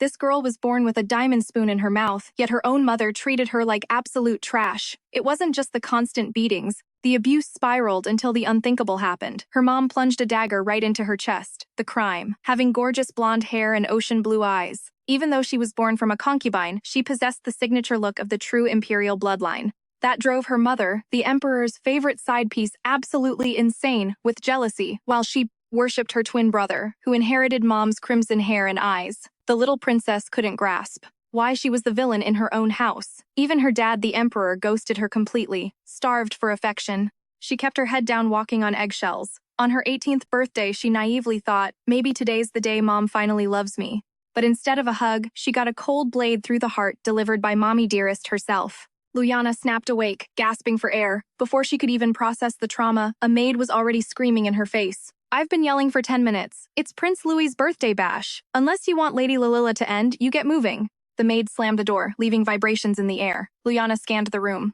This girl was born with a diamond spoon in her mouth, yet her own mother treated her like absolute trash. It wasn't just the constant beatings. The abuse spiraled until the unthinkable happened. Her mom plunged a dagger right into her chest. The crime. Having gorgeous blonde hair and ocean blue eyes. Even though she was born from a concubine, she possessed the signature look of the true imperial bloodline. That drove her mother, the emperor's favorite side piece, absolutely insane with jealousy, while she worshipped her twin brother, who inherited mom's crimson hair and eyes. The little princess couldn't grasp why she was the villain in her own house. Even her dad, the emperor, ghosted her completely, starved for affection. She kept her head down, walking on eggshells. On her 18th birthday, she naively thought, maybe today's the day mom finally loves me. But instead of a hug, she got a cold blade through the heart delivered by mommy dearest herself. Luyana snapped awake, gasping for air. Before she could even process the trauma, a maid was already screaming in her face. I've been yelling for 10 minutes. It's Prince Louis's birthday bash. Unless you want Lady Lalila to end, you get moving. The maid slammed the door, leaving vibrations in the air. Luyana scanned the room.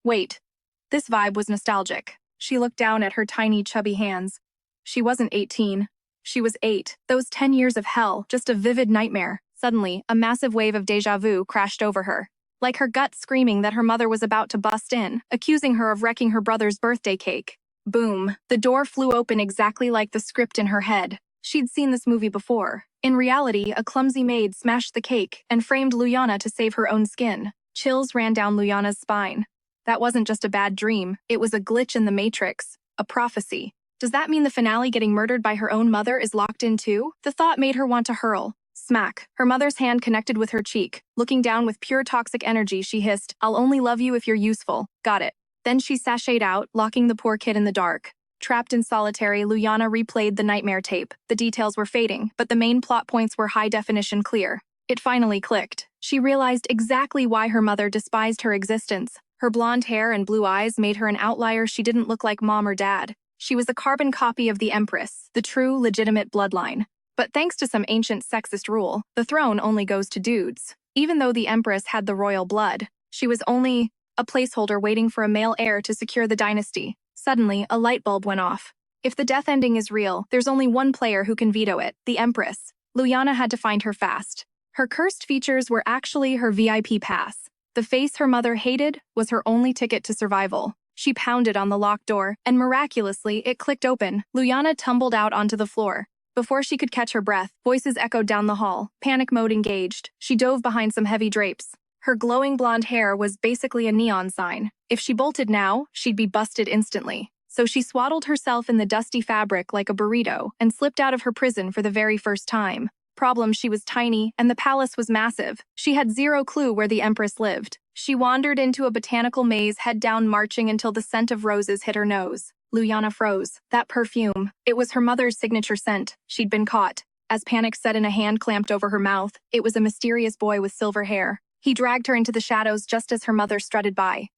Wait. This vibe was nostalgic. She looked down at her tiny, chubby hands. She wasn't 18. She was 8. Those 10 years of hell, just a vivid nightmare. Suddenly, a massive wave of déjà vu crashed over her. Like her gut screaming that her mother was about to bust in, accusing her of wrecking her brother's birthday cake. Boom. The door flew open exactly like the script in her head. She'd seen this movie before. In reality, a clumsy maid smashed the cake and framed Luyana to save her own skin. Chills ran down Luyana's spine. That wasn't just a bad dream, it was a glitch in the Matrix, a prophecy. Does that mean the finale, getting murdered by her own mother, is locked in too? The thought made her want to hurl. Smack. Her mother's hand connected with her cheek. Looking down with pure toxic energy, she hissed, I'll only love you if you're useful. Got it. Then she sashayed out, locking the poor kid in the dark. Trapped in solitary, Luyana replayed the nightmare tape. The details were fading, but the main plot points were high-definition clear. It finally clicked. She realized exactly why her mother despised her existence. Her blonde hair and blue eyes made her an outlier. She didn't look like mom or dad. She was a carbon copy of the Empress, the true, legitimate bloodline. But thanks to some ancient sexist rule, the throne only goes to dudes. Even though the Empress had the royal blood, she was only a placeholder waiting for a male heir to secure the dynasty. Suddenly, a light bulb went off. If the death ending is real, there's only one player who can veto it, the Empress. Luyana had to find her fast. Her cursed features were actually her VIP pass. The face her mother hated was her only ticket to survival. She pounded on the locked door, and miraculously, it clicked open. Luyana tumbled out onto the floor. Before she could catch her breath, voices echoed down the hall. Panic mode engaged. She dove behind some heavy drapes. Her glowing blonde hair was basically a neon sign. If she bolted now, she'd be busted instantly. So she swaddled herself in the dusty fabric like a burrito and slipped out of her prison for the very first time. Problem, she was tiny, and the palace was massive. She had zero clue where the Empress lived. She wandered into a botanical maze, head down, marching until the scent of roses hit her nose. Luyana froze. That perfume. It was her mother's signature scent. She'd been caught. As panic set in, a hand clamped over her mouth. It was a mysterious boy with silver hair. He dragged her into the shadows just as her mother strutted by.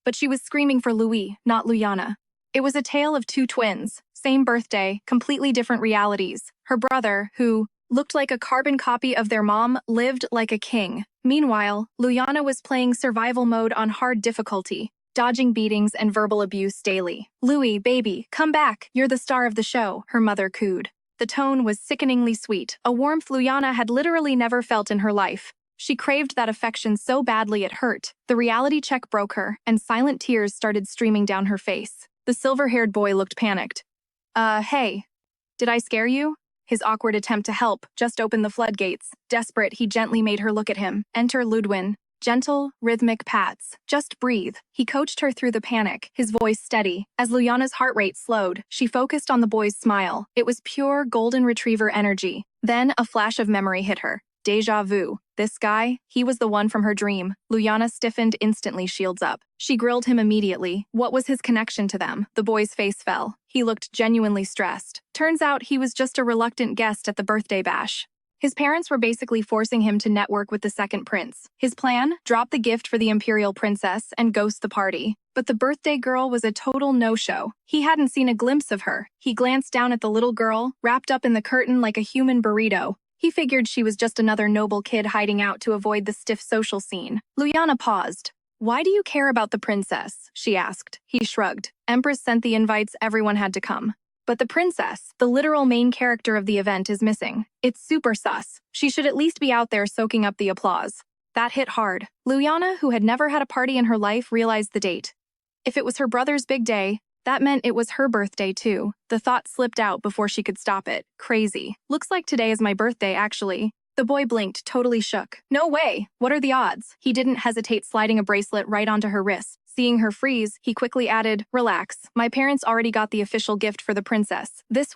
But she was screaming for Louis, not Luyana. It was a tale of two twins. Same birthday, completely different realities. Her brother, who looked like a carbon copy of their mom, lived like a king. Meanwhile, Luyana was playing survival mode on hard difficulty, dodging beatings and verbal abuse daily. Louis, baby, come back. You're the star of the show, her mother cooed. The tone was sickeningly sweet, a warmth Luyana had literally never felt in her life. She craved that affection so badly it hurt. The reality check broke her, and silent tears started streaming down her face. The silver-haired boy looked panicked. Hey. Did I scare you? His awkward attempt to help just opened the floodgates. Desperate, he gently made her look at him. Enter Ludwin. Gentle, rhythmic pats. Just breathe. He coached her through the panic, his voice steady. As Luyana's heart rate slowed, she focused on the boy's smile. It was pure golden retriever energy. Then a flash of memory hit her. Déjà vu. This guy, he was the one from her dream. Luyana stiffened instantly, shields up. She grilled him immediately. What was his connection to them? The boy's face fell. He looked genuinely stressed. Turns out he was just a reluctant guest at the birthday bash. His parents were basically forcing him to network with the second prince. His plan? Drop the gift for the imperial princess and ghost the party. But the birthday girl was a total no-show. He hadn't seen a glimpse of her. He glanced down at the little girl, wrapped up in the curtain like a human burrito. He figured she was just another noble kid hiding out to avoid the stiff social scene. Luyana paused. Why do you care about the princess? She asked. He shrugged. Empress sent the invites, everyone had to come. But the princess, the literal main character of the event, is missing. It's super sus. She should at least be out there soaking up the applause. That hit hard. Luyana, who had never had a party in her life, realized the date. If it was her brother's big day, that meant it was her birthday too. The thought slipped out before she could stop it. Crazy. Looks like today is my birthday, actually. The boy blinked, totally shook. No way! What are the odds? He didn't hesitate, sliding a bracelet right onto her wrist. Seeing her freeze, he quickly added, "Relax. My parents already got the official gift for the princess. This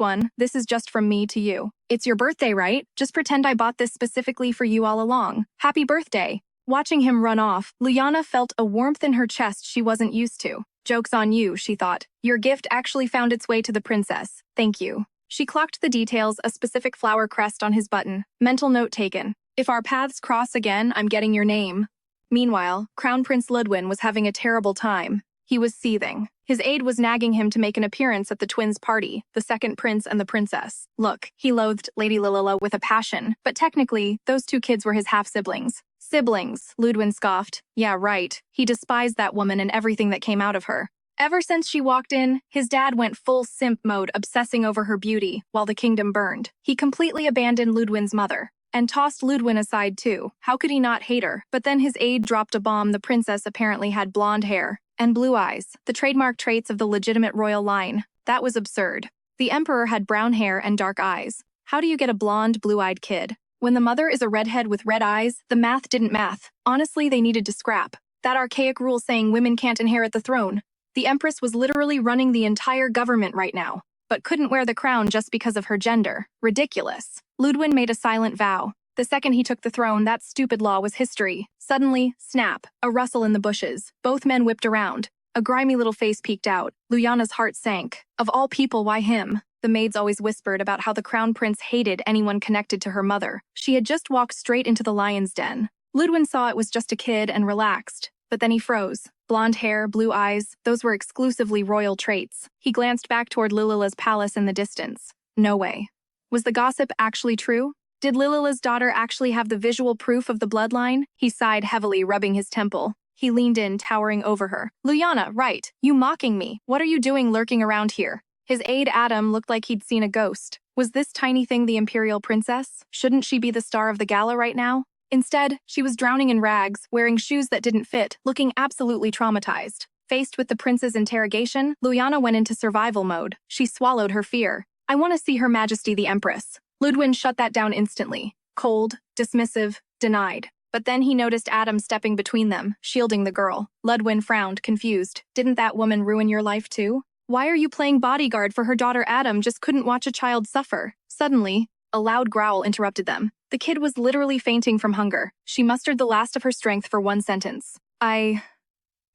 is just from me to you. It's your birthday, right? Just pretend I bought this specifically for you all along. Happy birthday." Watching him run off, Luyana felt a warmth in her chest she wasn't used to. Joke's on you, she thought. Your gift actually found its way to the princess. Thank you. She clocked the details, a specific flower crest on his button. Mental note taken. If our paths cross again, I'm getting your name. Meanwhile, Crown Prince Ludwin was having a terrible time. He was seething. His aide was nagging him to make an appearance at the twins' party, the second prince and the princess. Look, he loathed Lady Lilila with a passion, but technically, those two kids were his half-siblings. Siblings, Ludwin scoffed. Yeah, right. He despised that woman and everything that came out of her. Ever since she walked in, his dad went full simp mode, obsessing over her beauty, while the kingdom burned. He completely abandoned Ludwin's mother. And tossed Ludwin aside too. How could he not hate her? But then his aide dropped a bomb. The princess apparently had blonde hair and blue eyes, the trademark traits of the legitimate royal line. That was absurd. The emperor had brown hair and dark eyes. How do you get a blonde, blue-eyed kid? When the mother is a redhead with red eyes, the math didn't math. Honestly, they needed to scrap that archaic rule saying women can't inherit the throne. The empress was literally running the entire government right now, but couldn't wear the crown just because of her gender. Ridiculous. Ludwin made a silent vow. The second he took the throne, that stupid law was history. Suddenly, snap, a rustle in the bushes. Both men whipped around. A grimy little face peeked out. Luyana's heart sank. Of all people, why him? The maids always whispered about how the crown prince hated anyone connected to her mother. She had just walked straight into the lion's den. Ludwin saw it was just a kid and relaxed. But then he froze. Blonde hair, blue eyes, those were exclusively royal traits. He glanced back toward Lilila's palace in the distance. No way. Was the gossip actually true? Did Lilila's daughter actually have the visual proof of the bloodline? He sighed heavily, rubbing his temple. He leaned in, towering over her. Luyana, right. You mocking me. What are you doing lurking around here? His aide Adam looked like he'd seen a ghost. Was this tiny thing the imperial princess? Shouldn't she be the star of the gala right now? Instead, she was drowning in rags, wearing shoes that didn't fit, looking absolutely traumatized. Faced with the prince's interrogation, Luyana went into survival mode. She swallowed her fear. I want to see Her Majesty the Empress. Ludwin shut that down instantly. Cold, dismissive, denied. But then he noticed Adam stepping between them, shielding the girl. Ludwin frowned, confused. Didn't that woman ruin your life too? Why are you playing bodyguard for her daughter? Adam just couldn't watch a child suffer. Suddenly, a loud growl interrupted them. The kid was literally fainting from hunger. She mustered the last of her strength for one sentence. I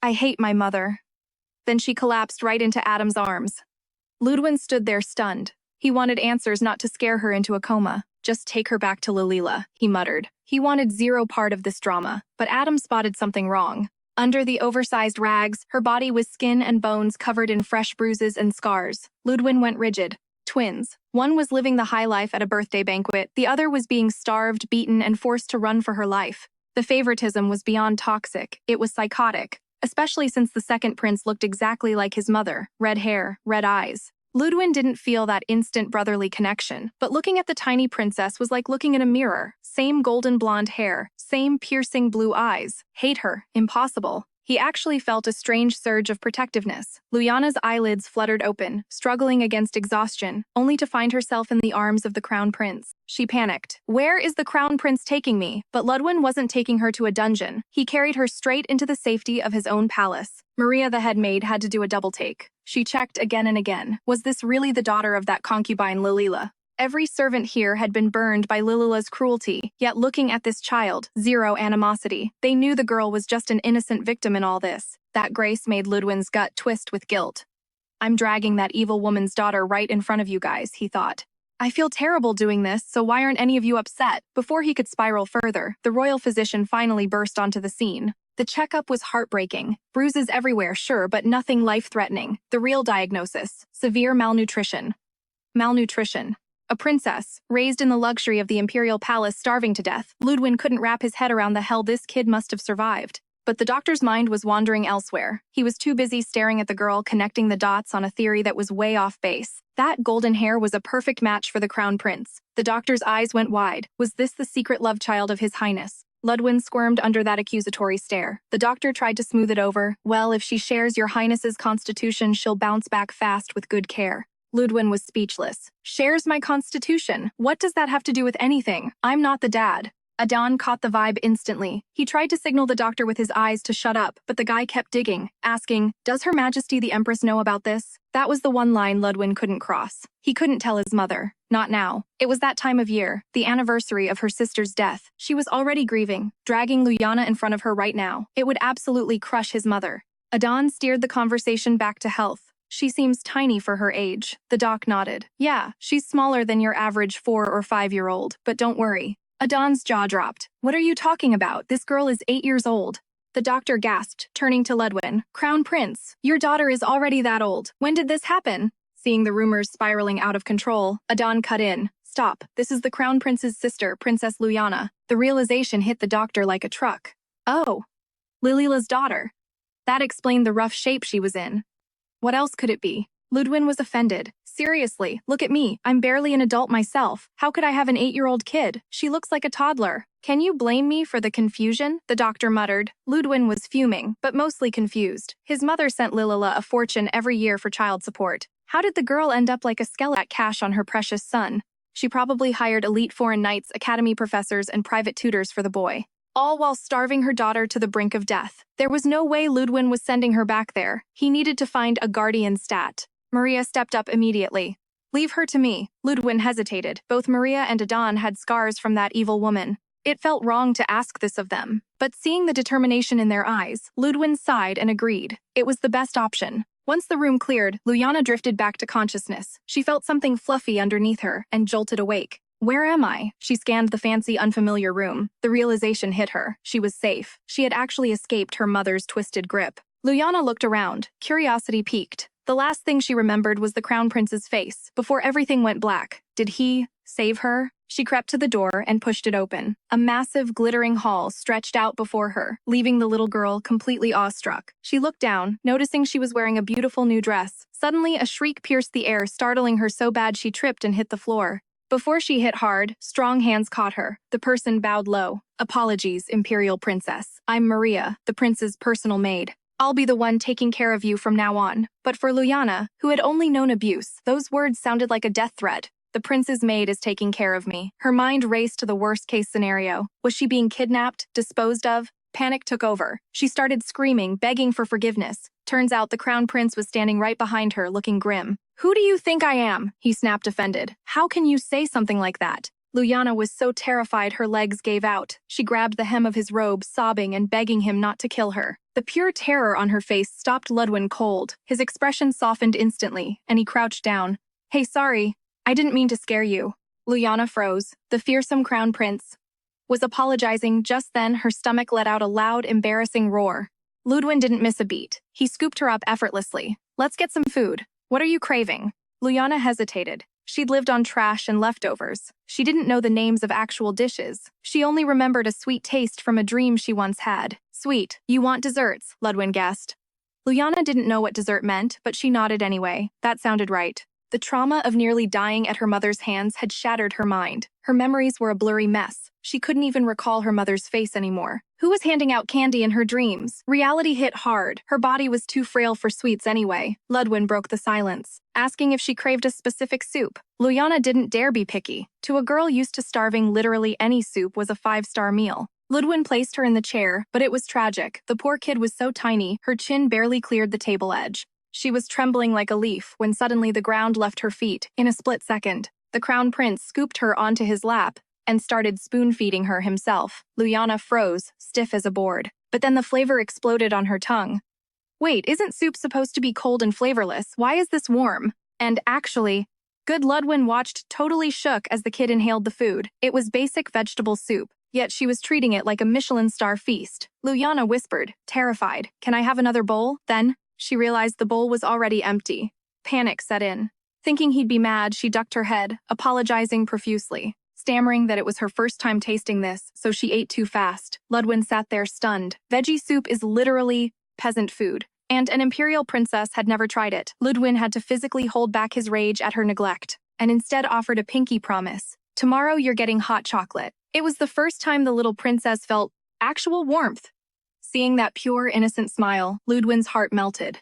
hate my mother. Then she collapsed right into Adam's arms. Ludwin stood there stunned. He wanted answers, not to scare her into a coma. Just take her back to Lilila, he muttered. He wanted zero part of this drama, but Adam spotted something wrong. Under the oversized rags, her body was skin and bones covered in fresh bruises and scars. Ludwin went rigid. Twins. One was living the high life at a birthday banquet. The other was being starved, beaten, and forced to run for her life. The favoritism was beyond toxic. It was psychotic, especially since the second prince looked exactly like his mother. Red hair, red eyes. Ludwin didn't feel that instant brotherly connection, but looking at the tiny princess was like looking in a mirror. Same golden blonde hair, same piercing blue eyes. Hate her. Impossible. He actually felt a strange surge of protectiveness. Luyana's eyelids fluttered open, struggling against exhaustion, only to find herself in the arms of the crown prince. She panicked. Where is the crown prince taking me? But Ludwin wasn't taking her to a dungeon. He carried her straight into the safety of his own palace. Maria, the head maid, had to do a double take. She checked again and again. Was this really the daughter of that concubine Lilila? Every servant here had been burned by Lilila's cruelty, yet looking at this child, zero animosity. They knew the girl was just an innocent victim in all this. That grace made Ludwin's gut twist with guilt. I'm dragging that evil woman's daughter right in front of you guys, he thought. I feel terrible doing this, so why aren't any of you upset? Before he could spiral further, the royal physician finally burst onto the scene. The checkup was heartbreaking. Bruises everywhere, sure, but nothing life-threatening. The real diagnosis: severe malnutrition. Malnutrition. A princess, raised in the luxury of the imperial palace, starving to death. Ludwin couldn't wrap his head around the hell this kid must have survived. But the doctor's mind was wandering elsewhere. He was too busy staring at the girl, connecting the dots on a theory that was way off base. That golden hair was a perfect match for the crown prince. The doctor's eyes went wide. Was this the secret love child of his highness? Ludwin squirmed under that accusatory stare. The doctor tried to smooth it over. Well, if she shares your highness's constitution, she'll bounce back fast with good care. Ludwin was speechless. Shares my constitution? What does that have to do with anything? I'm not the dad. Adon caught the vibe instantly. He tried to signal the doctor with his eyes to shut up, but the guy kept digging, asking, "Does Her Majesty the Empress know about this?" That was the one line Ludwin couldn't cross. He couldn't tell his mother. Not now. It was that time of year, the anniversary of her sister's death. She was already grieving, dragging Luyana in front of her right now. It would absolutely crush his mother. Adon steered the conversation back to health. She seems tiny for her age. The doc nodded. Yeah, she's smaller than your average 4 or 5-year-old, but don't worry. Adon's jaw dropped. What are you talking about? This girl is 8 years old. The doctor gasped, turning to Ludwin. Crown Prince, your daughter is already that old. When did this happen? Seeing the rumors spiraling out of control, Adon cut in. Stop. This is the Crown Prince's sister, Princess Luyana. The realization hit the doctor like a truck. Oh. Lilila's daughter. That explained the rough shape she was in. What else could it be? Ludwin was offended. Seriously, look at me. I'm barely an adult myself. How could I have an 8-year-old kid? She looks like a toddler. Can you blame me for the confusion? The doctor muttered. Ludwin was fuming, but mostly confused. His mother sent Lilila a fortune every year for child support. How did the girl end up like a skeleton? Cash on her precious son? She probably hired elite foreign knights, academy professors, and private tutors for the boy. All while starving her daughter to the brink of death. There was no way Ludwin was sending her back there. He needed to find a guardian stat. Maria stepped up immediately. Leave her to me. Ludwin hesitated. Both Maria and Adon had scars from that evil woman. It felt wrong to ask this of them. But seeing the determination in their eyes, Ludwin sighed and agreed. It was the best option. Once the room cleared, Luyana drifted back to consciousness. She felt something fluffy underneath her and jolted awake. Where am I? She scanned the fancy, unfamiliar room. The realization hit her. She was safe. She had actually escaped her mother's twisted grip. Luyana looked around. Curiosity piqued. The last thing she remembered was the Crown Prince's face, before everything went black. Did he save her? She crept to the door and pushed it open. A massive, glittering hall stretched out before her, leaving the little girl completely awestruck. She looked down, noticing she was wearing a beautiful new dress. Suddenly, a shriek pierced the air, startling her so bad she tripped and hit the floor. Before she hit hard, strong hands caught her. The person bowed low. Apologies, Imperial Princess. I'm Maria, the prince's personal maid. I'll be the one taking care of you from now on. But for Luyana, who had only known abuse, those words sounded like a death threat. The prince's maid is taking care of me. Her mind raced to the worst-case scenario. Was she being kidnapped, disposed of? Panic took over. She started screaming, begging for forgiveness. Turns out the crown prince was standing right behind her, looking grim. Who do you think I am? He snapped, offended. How can you say something like that? Luyana was so terrified her legs gave out. She grabbed the hem of his robe, sobbing and begging him not to kill her. The pure terror on her face stopped Ludwin cold. His expression softened instantly, and he crouched down. Hey, sorry. I didn't mean to scare you. Luyana froze. The fearsome crown prince was apologizing. Just then, her stomach let out a loud, embarrassing roar. Ludwin didn't miss a beat. He scooped her up effortlessly. Let's get some food. What are you craving? Luyana hesitated. She'd lived on trash and leftovers. She didn't know the names of actual dishes. She only remembered a sweet taste from a dream she once had. Sweet. You want desserts? Ludwin guessed. Luyana didn't know what dessert meant, but she nodded anyway. That sounded right. The trauma of nearly dying at her mother's hands had shattered her mind. Her memories were a blurry mess. She couldn't even recall her mother's face anymore. Who was handing out candy in her dreams? Reality hit hard. Her body was too frail for sweets anyway. Ludwin broke the silence, asking if she craved a specific soup. Luyana didn't dare be picky. To a girl used to starving, literally any soup was a 5-star meal. Ludwin placed her in the chair, but it was tragic. The poor kid was so tiny, her chin barely cleared the table edge. She was trembling like a leaf when suddenly the ground left her feet. In a split second, the crown prince scooped her onto his lap and started spoon-feeding her himself. Luyana froze, stiff as a board. But then the flavor exploded on her tongue. Wait, isn't soup supposed to be cold and flavorless? Why is this warm? And actually, good Ludwin watched totally shook as the kid inhaled the food. It was basic vegetable soup, yet she was treating it like a Michelin star feast. Luyana whispered, terrified, "Can I have another bowl?" Then she realized the bowl was already empty. Panic set in. Thinking he'd be mad, she ducked her head, apologizing profusely. stammering that it was her first time tasting this, so she ate too fast. Ludwin sat there stunned. Veggie soup is literally peasant food, and an imperial princess had never tried it. Ludwin had to physically hold back his rage at her neglect, and instead offered a pinky promise. Tomorrow you're getting hot chocolate. It was the first time the little princess felt actual warmth. Seeing that pure, innocent smile, Ludwin's heart melted.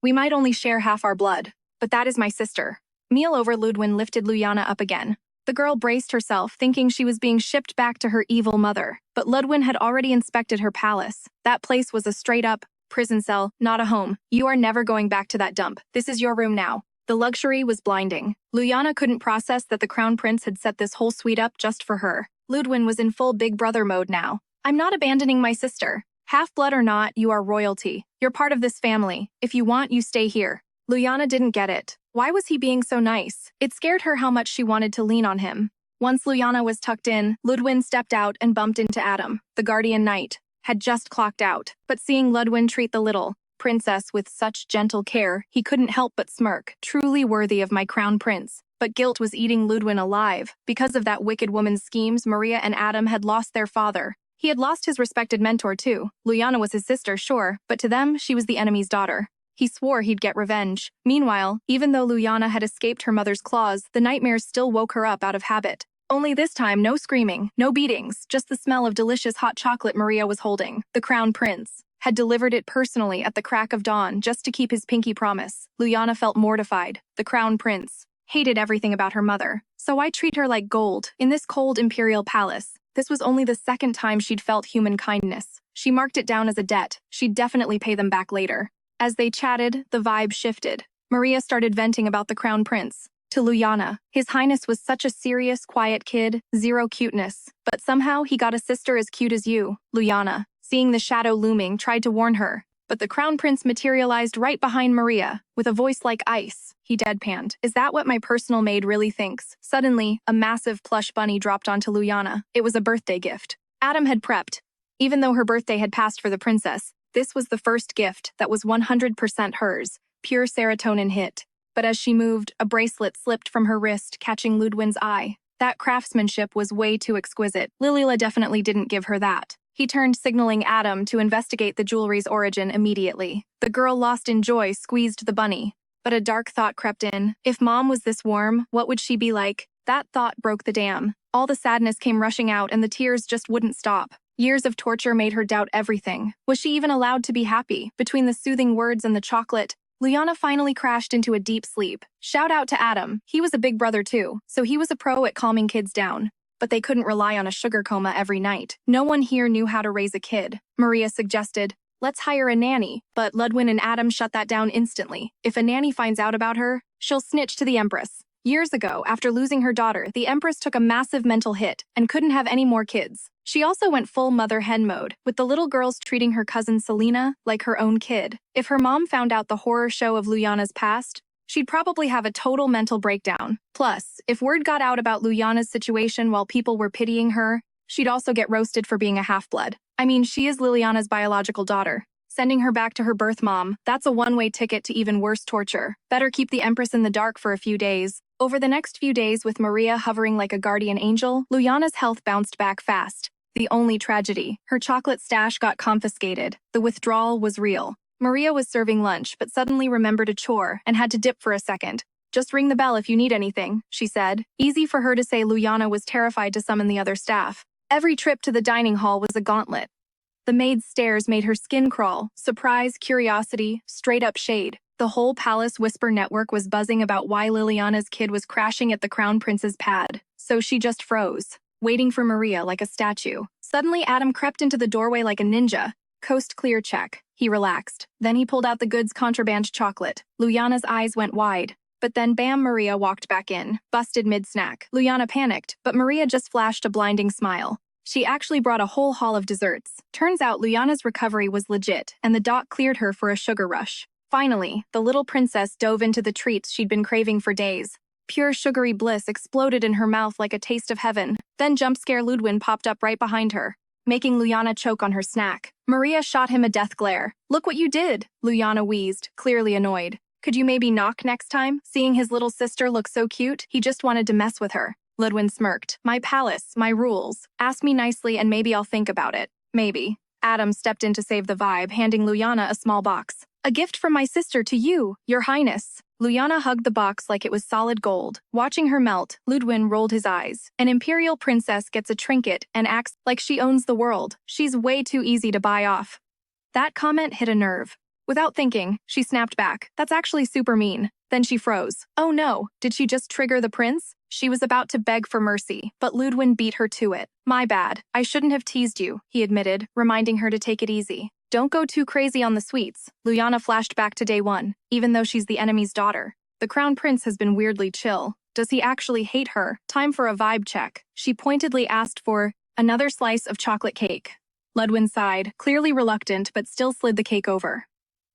We might only share half our blood, but that is my sister. Meal over, Ludwin lifted Luyana up again. The girl braced herself, thinking she was being shipped back to her evil mother. But Ludwin had already inspected her palace. That place was a straight-up prison cell, not a home. You are never going back to that dump. This is your room now. The luxury was blinding. Luyana couldn't process that the crown prince had set this whole suite up just for her. Ludwin was in full big brother mode now. I'm not abandoning my sister. Half-blood or not, you are royalty. You're part of this family. If you want, you stay here. Luyana didn't get it. Why was he being so nice? It scared her how much she wanted to lean on him. Once Luyana was tucked in, Ludwin stepped out and bumped into Adam. The guardian knight had just clocked out, but seeing Ludwin treat the little princess with such gentle care, he couldn't help but smirk. Truly worthy of my crown prince. But guilt was eating Ludwin alive. Because of that wicked woman's schemes, Maria and Adam had lost their father. He had lost his respected mentor too. Luyana was his sister, sure, but to them, she was the enemy's daughter. He swore he'd get revenge. Meanwhile, even though Luyana had escaped her mother's claws, the nightmares still woke her up out of habit. Only this time, no screaming, no beatings, just the smell of delicious hot chocolate Maria was holding. The crown prince had delivered it personally at the crack of dawn just to keep his pinky promise. Luyana felt mortified. The crown prince hated everything about her mother. So I treat her like gold in this cold imperial palace. This was only the second time she'd felt human kindness. She marked it down as a debt. She'd definitely pay them back later. As they chatted, the vibe shifted. Maria started venting about the crown prince. To Luyana, his highness was such a serious, quiet kid, zero cuteness. But somehow he got a sister as cute as you. Luyana, seeing the shadow looming, tried to warn her. But the crown prince materialized right behind Maria. With a voice like ice, he deadpanned. Is that what my personal maid really thinks? Suddenly, a massive plush bunny dropped onto Luyana. It was a birthday gift. Adam had prepped. Even though her birthday had passed for the princess, this was the first gift that was 100% hers, pure serotonin hit. But as she moved, a bracelet slipped from her wrist, catching Ludwin's eye. That craftsmanship was way too exquisite. Lilila definitely didn't give her that. He turned, signaling Adam to investigate the jewelry's origin immediately. The girl, lost in joy, squeezed the bunny. But a dark thought crept in. If Mom was this warm, what would she be like? That thought broke the dam. All the sadness came rushing out and the tears just wouldn't stop. Years of torture made her doubt everything. Was she even allowed to be happy? Between the soothing words and the chocolate, Luyana finally crashed into a deep sleep. Shout out to Adam. He was a big brother too, so he was a pro at calming kids down. But they couldn't rely on a sugar coma every night. No one here knew how to raise a kid. Maria suggested, let's hire a nanny, but Ludwin and Adam shut that down instantly. If a nanny finds out about her, she'll snitch to the Empress. Years ago, after losing her daughter, the Empress took a massive mental hit and couldn't have any more kids. She also went full mother hen mode, with the little girls treating her cousin Selena like her own kid. If her mom found out the horror show of Luyana's past, she'd probably have a total mental breakdown. Plus, if word got out about Luyana's situation while people were pitying her, she'd also get roasted for being a half-blood. I mean, she is Liliana's biological daughter. Sending her back to her birth mom, that's a one-way ticket to even worse torture. Better keep the Empress in the dark for a few days. Over the next few days, with Maria hovering like a guardian angel, Luyana's health bounced back fast. The only tragedy, her chocolate stash got confiscated. The withdrawal was real. Maria was serving lunch, but suddenly remembered a chore and had to dip for a second. Just ring the bell if you need anything, she said. Easy for her to say. Luyana was terrified to summon the other staff. Every trip to the dining hall was a gauntlet. The maid's stares made her skin crawl. Surprise, curiosity, straight-up shade. The whole palace whisper network was buzzing about why Liliana's kid was crashing at the crown prince's pad. So she just froze, waiting for Maria like a statue. Suddenly, Adam crept into the doorway like a ninja. Coast clear check. He relaxed. Then he pulled out the goods contraband chocolate. Luyana's eyes went wide. But then bam, Maria walked back in, busted mid-snack. Luyana panicked, but Maria just flashed a blinding smile. She actually brought a whole haul of desserts. Turns out Luyana's recovery was legit, and the doc cleared her for a sugar rush. Finally, the little princess dove into the treats she'd been craving for days. Pure sugary bliss exploded in her mouth like a taste of heaven. Then jump-scare Ludwin popped up right behind her, making Luyana choke on her snack. Maria shot him a death glare. Look what you did, Luyana wheezed, clearly annoyed. Could you maybe knock next time? Seeing his little sister look so cute, he just wanted to mess with her. Ludwin smirked. My palace, my rules. Ask me nicely and maybe I'll think about it. Maybe. Adam stepped in to save the vibe, handing Luyana a small box. A gift from my sister to you, Your Highness. Luyana hugged the box like it was solid gold. Watching her melt, Ludwin rolled his eyes. An imperial princess gets a trinket and acts like she owns the world. She's way too easy to buy off. That comment hit a nerve. Without thinking, she snapped back. That's actually super mean. Then she froze. Oh no, did she just trigger the prince? She was about to beg for mercy, but Ludwin beat her to it. My bad. I shouldn't have teased you, he admitted, reminding her to take it easy. Don't go too crazy on the sweets. Luyana flashed back to day one, even though she's the enemy's daughter. The crown prince has been weirdly chill. Does he actually hate her? Time for a vibe check. She pointedly asked for another slice of chocolate cake. Ludwin sighed, clearly reluctant but still slid the cake over.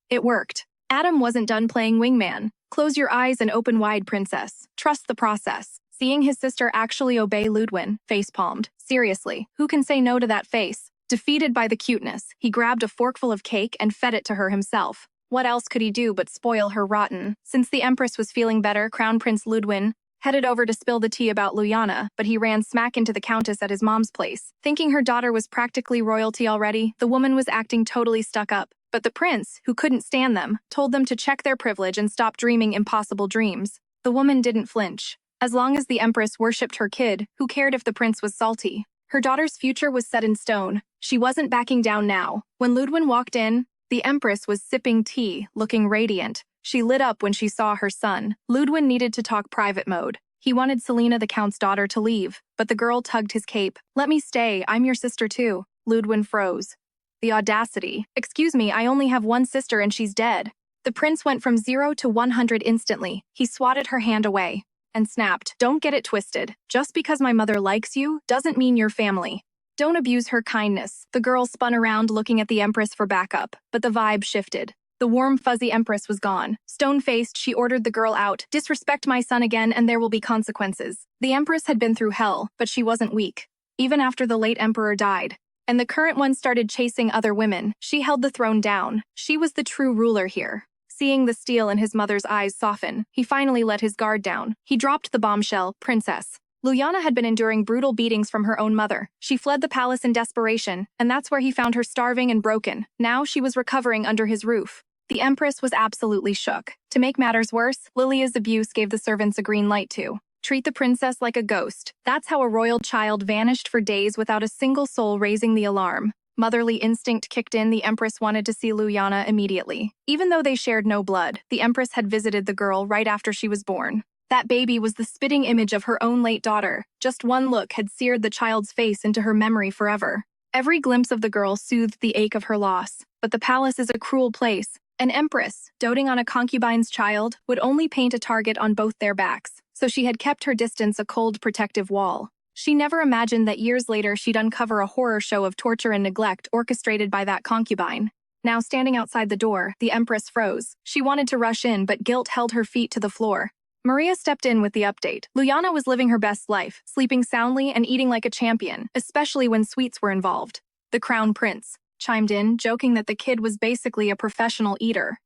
It worked. Adam wasn't done playing wingman. Close your eyes and open wide, princess. Trust the process. Seeing his sister actually obey Ludwin, face-palmed. Seriously, who can say no to that face? Defeated by the cuteness, he grabbed a forkful of cake and fed it to her himself. What else could he do but spoil her rotten? Since the Empress was feeling better, Crown Prince Ludwin headed over to spill the tea about Luyana, but he ran smack into the Countess at his mom's place. Thinking her daughter was practically royalty already, the woman was acting totally stuck up. But the prince, who couldn't stand them, told them to check their privilege and stop dreaming impossible dreams. The woman didn't flinch. As long as the Empress worshipped her kid, who cared if the prince was salty? Her daughter's future was set in stone. She wasn't backing down now. When Ludwin walked in, the Empress was sipping tea, looking radiant. She lit up when she saw her son. Ludwin needed to talk private mode. He wanted Selena, the Count's daughter, to leave, but the girl tugged his cape. Let me stay, I'm your sister too. Ludwin froze. The audacity. Excuse me, I only have one sister and she's dead. The prince went from 0 to 100 instantly. He swatted her hand away and snapped. Don't get it twisted. Just because my mother likes you doesn't mean you're family. Don't abuse her kindness. The girl spun around looking at the Empress for backup, but the vibe shifted. The warm, fuzzy Empress was gone. Stone-faced, she ordered the girl out. Disrespect my son again and there will be consequences. The Empress had been through hell, but she wasn't weak. Even after the late emperor died, and the current one started chasing other women, she held the throne down. She was the true ruler here. Seeing the steel in his mother's eyes soften, he finally let his guard down. He dropped the bombshell, princess. Luyana had been enduring brutal beatings from her own mother. She fled the palace in desperation, and that's where he found her starving and broken. Now she was recovering under his roof. The Empress was absolutely shook. To make matters worse, Lilia's abuse gave the servants a green light too. Treat the princess like a ghost. That's how a royal child vanished for days without a single soul raising the alarm. Motherly instinct kicked in. The Empress wanted to see Luyana immediately. Even though they shared no blood, the Empress had visited the girl right after she was born. That baby was the spitting image of her own late daughter. Just one look had seared the child's face into her memory forever. Every glimpse of the girl soothed the ache of her loss. But the palace is a cruel place. An empress, doting on a concubine's child, would only paint a target on both their backs, so she had kept her distance a cold protective wall. She never imagined that years later she'd uncover a horror show of torture and neglect orchestrated by that concubine. Now standing outside the door, the empress froze. She wanted to rush in, but guilt held her feet to the floor. Maria stepped in with the update. Luyana was living her best life, sleeping soundly and eating like a champion, especially when sweets were involved. The crown prince chimed in, joking that the kid was basically a professional eater.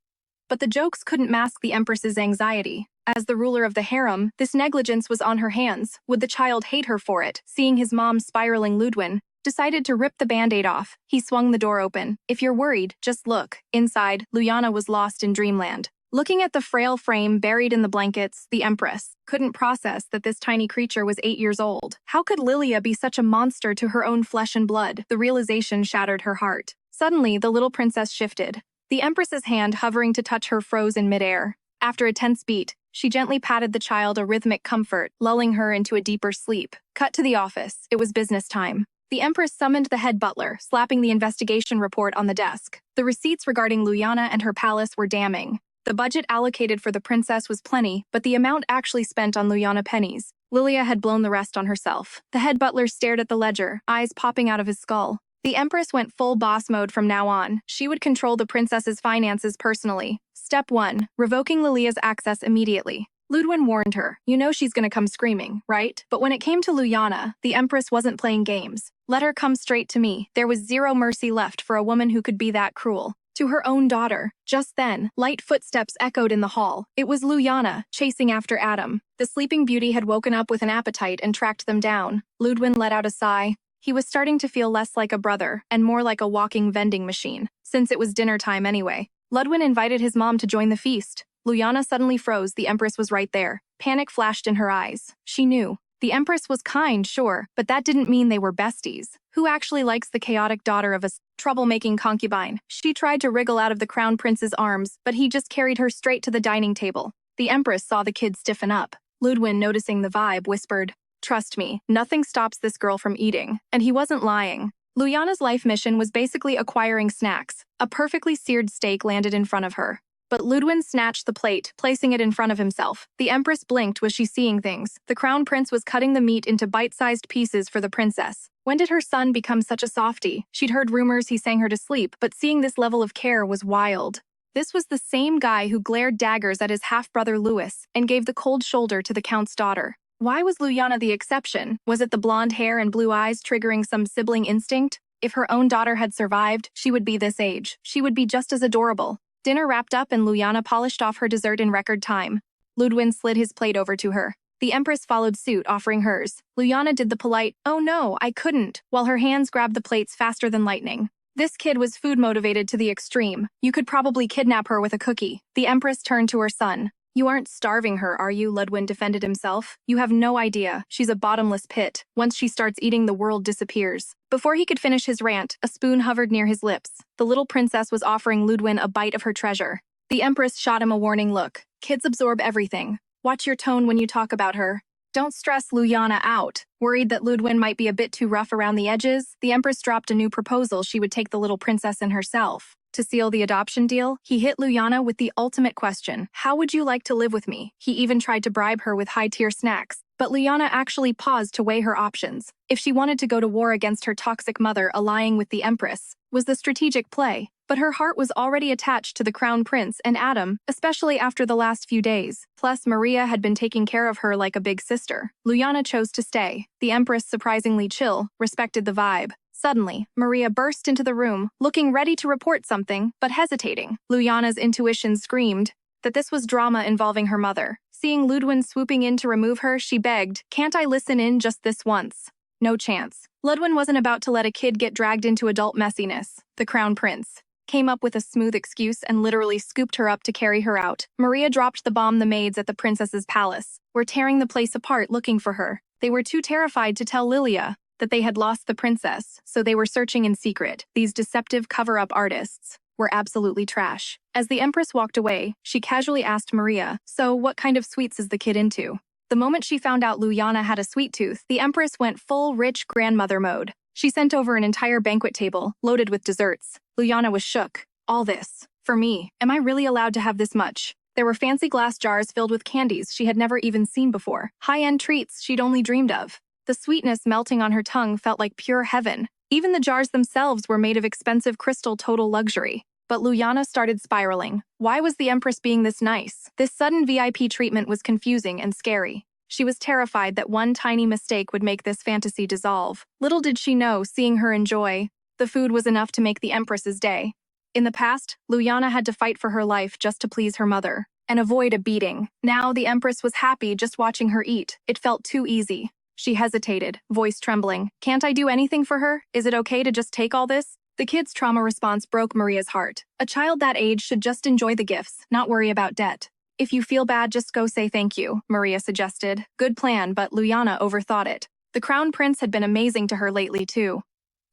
But the jokes couldn't mask the Empress's anxiety. As the ruler of the harem, this negligence was on her hands. Would the child hate her for it? Seeing his mom spiraling, Ludwin decided to rip the band-aid off. He swung the door open. If you're worried, just look. Inside, Luyana was lost in dreamland. Looking at the frail frame buried in the blankets, the Empress couldn't process that this tiny creature was 8 years old. How could Lilia be such a monster to her own flesh and blood? The realization shattered her heart. Suddenly, the little princess shifted. The Empress's hand hovering to touch her froze in midair. After a tense beat, she gently patted the child, a rhythmic comfort, lulling her into a deeper sleep. Cut to the office. It was business time. The Empress summoned the head butler, slapping the investigation report on the desk. The receipts regarding Luyana and her palace were damning. The budget allocated for the princess was plenty, but the amount actually spent on Luyana pennies. Lilia had blown the rest on herself. The head butler stared at the ledger, eyes popping out of his skull. The Empress went full boss mode from now on. She would control the princess's finances personally. Step 1. Revoking Lilia's access immediately. Ludwin warned her. You know she's gonna come screaming, right? But when it came to Luyana, the Empress wasn't playing games. Let her come straight to me. There was zero mercy left for a woman who could be that cruel. To her own daughter. Just then, light footsteps echoed in the hall. It was Luyana, chasing after Adam. The sleeping beauty had woken up with an appetite and tracked them down. Ludwin let out a sigh. He was starting to feel less like a brother and more like a walking vending machine, since it was dinner time anyway. Ludwin invited his mom to join the feast. Luyana suddenly froze. The Empress was right there. Panic flashed in her eyes. She knew. The Empress was kind, sure, but that didn't mean they were besties. Who actually likes the chaotic daughter of a troublemaking concubine? She tried to wriggle out of the crown prince's arms, but he just carried her straight to the dining table. The Empress saw the kid stiffen up. Ludwin, noticing the vibe, whispered, "Trust me, nothing stops this girl from eating." And he wasn't lying. Luyana's life mission was basically acquiring snacks. A perfectly seared steak landed in front of her. But Ludwin snatched the plate, placing it in front of himself. The Empress blinked. Was she seeing things? The crown prince was cutting the meat into bite-sized pieces for the princess. When did her son become such a softie? She'd heard rumors he sang her to sleep, but seeing this level of care was wild. This was the same guy who glared daggers at his half-brother Louis and gave the cold shoulder to the count's daughter. Why was Luyana the exception? Was it the blonde hair and blue eyes triggering some sibling instinct? If her own daughter had survived, she would be this age. She would be just as adorable. Dinner wrapped up and Luyana polished off her dessert in record time. Ludwin slid his plate over to her. The Empress followed suit, offering hers. Luyana did the polite, "Oh no, I couldn't," while her hands grabbed the plates faster than lightning. This kid was food-motivated to the extreme. You could probably kidnap her with a cookie. The Empress turned to her son. "You aren't starving her, are you?" Ludwin defended himself. "You have no idea. She's a bottomless pit. Once she starts eating, the world disappears." Before he could finish his rant, a spoon hovered near his lips. The little princess was offering Ludwin a bite of her treasure. The Empress shot him a warning look. "Kids absorb everything. Watch your tone when you talk about her." Don't stress Luyana out. Worried that Ludwin might be a bit too rough around the edges, the Empress dropped a new proposal. She would take the little princess in herself. To seal the adoption deal, he hit Luyana with the ultimate question. "How would you like to live with me?" He even tried to bribe her with high-tier snacks. But Luyana actually paused to weigh her options. If she wanted to go to war against her toxic mother, allying with the Empress was the strategic play. But her heart was already attached to the crown prince and Adam, especially after the last few days. Plus, Maria had been taking care of her like a big sister. Luyana chose to stay. The Empress, surprisingly chill, respected the vibe. Suddenly, Maria burst into the room, looking ready to report something, but hesitating. Luyana's intuition screamed that this was drama involving her mother. Seeing Ludwin swooping in to remove her, she begged, "Can't I listen in just this once?" No chance. Ludwin wasn't about to let a kid get dragged into adult messiness. The crown prince came up with a smooth excuse and literally scooped her up to carry her out. Maria dropped the bomb. The maids at the princess's palace were tearing the place apart looking for her. They were too terrified to tell Lilia that they had lost the princess, so they were searching in secret. These deceptive cover-up artists were absolutely trash. As the Empress walked away, she casually asked Maria, "So what kind of sweets is the kid into?" The moment she found out Luyana had a sweet tooth, the Empress went full rich grandmother mode. She sent over an entire banquet table, loaded with desserts. Luyana was shook. "All this? For me? Am I really allowed to have this much?" There were fancy glass jars filled with candies she had never even seen before. High-end treats she'd only dreamed of. The sweetness melting on her tongue felt like pure heaven. Even the jars themselves were made of expensive crystal, total luxury. But Luyana started spiraling. Why was the Empress being this nice? This sudden VIP treatment was confusing and scary. She was terrified that one tiny mistake would make this fantasy dissolve. Little did she know, seeing her enjoy the food was enough to make the Empress's day. In the past, Luyana had to fight for her life just to please her mother and avoid a beating. Now the Empress was happy just watching her eat. It felt too easy. She hesitated, voice trembling. "Can't I do anything for her? Is it okay to just take all this?" The kid's trauma response broke Maria's heart. A child that age should just enjoy the gifts, not worry about debt. "If you feel bad, just go say thank you," Maria suggested. Good plan, but Luyana overthought it. The crown prince had been amazing to her lately, too.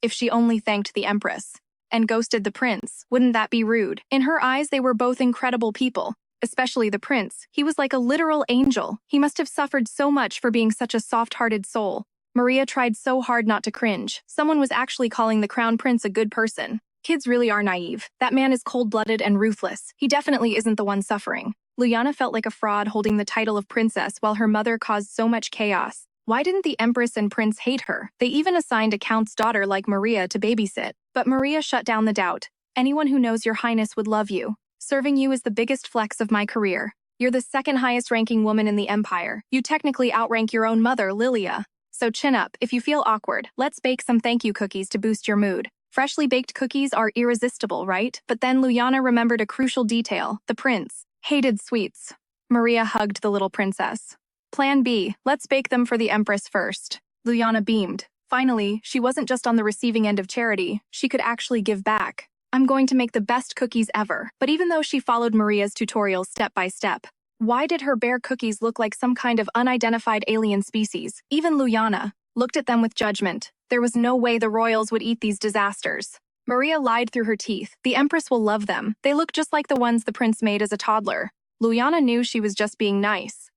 If she only thanked the Empress and ghosted the prince, wouldn't that be rude? In her eyes, they were both incredible people. Especially the prince. He was like a literal angel. He must have suffered so much for being such a soft-hearted soul. Maria tried so hard not to cringe. Someone was actually calling the crown prince a good person. Kids really are naive. That man is cold-blooded and ruthless. He definitely isn't the one suffering. Luyana felt like a fraud holding the title of princess while her mother caused so much chaos. Why didn't the Empress and prince hate her? They even assigned a count's daughter like Maria to babysit. But Maria shut down the doubt. "Anyone who knows your highness would love you. Serving you is the biggest flex of my career. You're the second highest ranking woman in the empire. You technically outrank your own mother, Lilia. So chin up. If you feel awkward, let's bake some thank you cookies to boost your mood." Freshly baked cookies are irresistible, right? But then Luyana remembered a crucial detail. The prince hated sweets. Maria hugged the little princess. Plan B, let's bake them for the empress first. Luyana beamed. Finally, she wasn't just on the receiving end of charity, she could actually give back. I'm going to make the best cookies ever. But even though she followed Maria's tutorial step by step, why did her bare cookies look like some kind of unidentified alien species? Even Luyana looked at them with judgment. There was no way the royals would eat these disasters. Maria lied through her teeth. The empress will love them. They look just like the ones the prince made as a toddler. Luyana knew she was just being nice.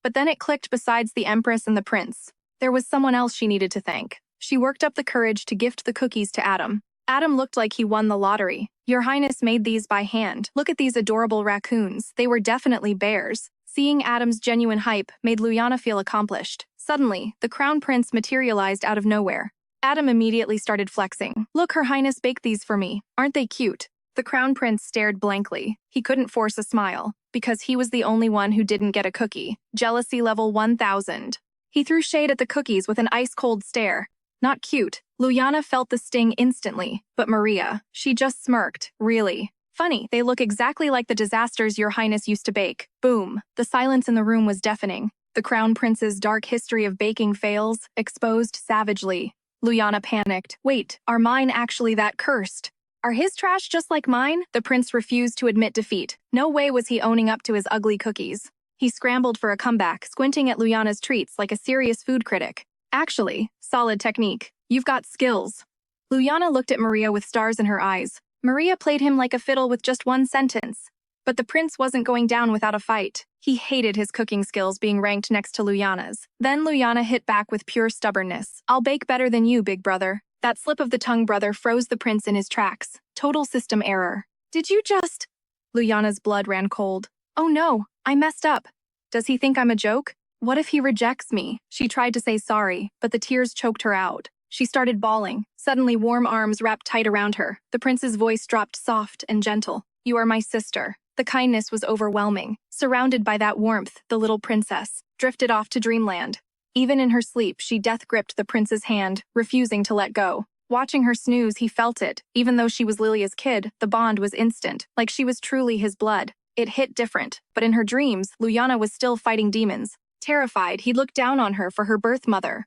But then it clicked. Besides the empress and the prince, there was someone else she needed to thank. She worked up the courage to gift the cookies to Adam. Adam looked like he won the lottery. Your Highness made these by hand. Look at these adorable raccoons. They were definitely bears. Seeing Adam's genuine hype made Luyana feel accomplished. Suddenly, the crown prince materialized out of nowhere. Adam immediately started flexing. Look, Her Highness baked these for me. Aren't they cute? The crown prince stared blankly. He couldn't force a smile, because he was the only one who didn't get a cookie. Jealousy level 1000. He threw shade at the cookies with an ice-cold stare. Not cute. Luyana felt the sting instantly, but Maria, she just smirked. Really? Funny, they look exactly like the disasters Your Highness used to bake. Boom. The silence in the room was deafening. The crown prince's dark history of baking fails, exposed savagely. Luyana panicked. Wait, are mine actually that cursed? Are his trash just like mine? The prince refused to admit defeat. No way was he owning up to his ugly cookies. He scrambled for a comeback, squinting at Luyana's treats like a serious food critic. Actually, solid technique. You've got skills. Luyana looked at Maria with stars in her eyes. Maria played him like a fiddle with just one sentence. But the prince wasn't going down without a fight. He hated his cooking skills being ranked next to Luyana's. Then Luyana hit back with pure stubbornness. I'll bake better than you, big brother. That slip of the tongue brother froze the prince in his tracks. Total system error. Did you just… Luyana's blood ran cold. Oh no, I messed up. Does he think I'm a joke? What if he rejects me? She tried to say sorry, but the tears choked her out. She started bawling. Suddenly, warm arms wrapped tight around her. The prince's voice dropped soft and gentle. You are my sister. The kindness was overwhelming. Surrounded by that warmth, the little princess drifted off to dreamland. Even in her sleep, she death-gripped the prince's hand, refusing to let go. Watching her snooze, he felt it. Even though she was Lilia's kid, the bond was instant, like she was truly his blood. It hit different, but in her dreams, Luyana was still fighting demons. Terrified, he looked down on her for her birth mother.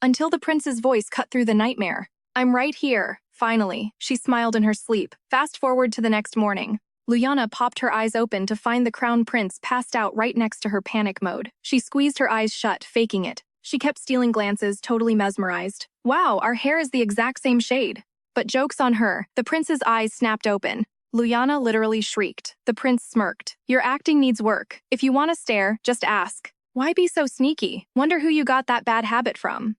Until the prince's voice cut through the nightmare. I'm right here. Finally, she smiled in her sleep. Fast forward to the next morning. Luyana popped her eyes open to find the crown prince passed out right next to her. Panic mode. She squeezed her eyes shut, faking it. She kept stealing glances, totally mesmerized. Wow, our hair is the exact same shade. But joke's on her. The prince's eyes snapped open. Luyana literally shrieked. The prince smirked. Your acting needs work. If you want to stare, just ask. Why be so sneaky? Wonder who you got that bad habit from.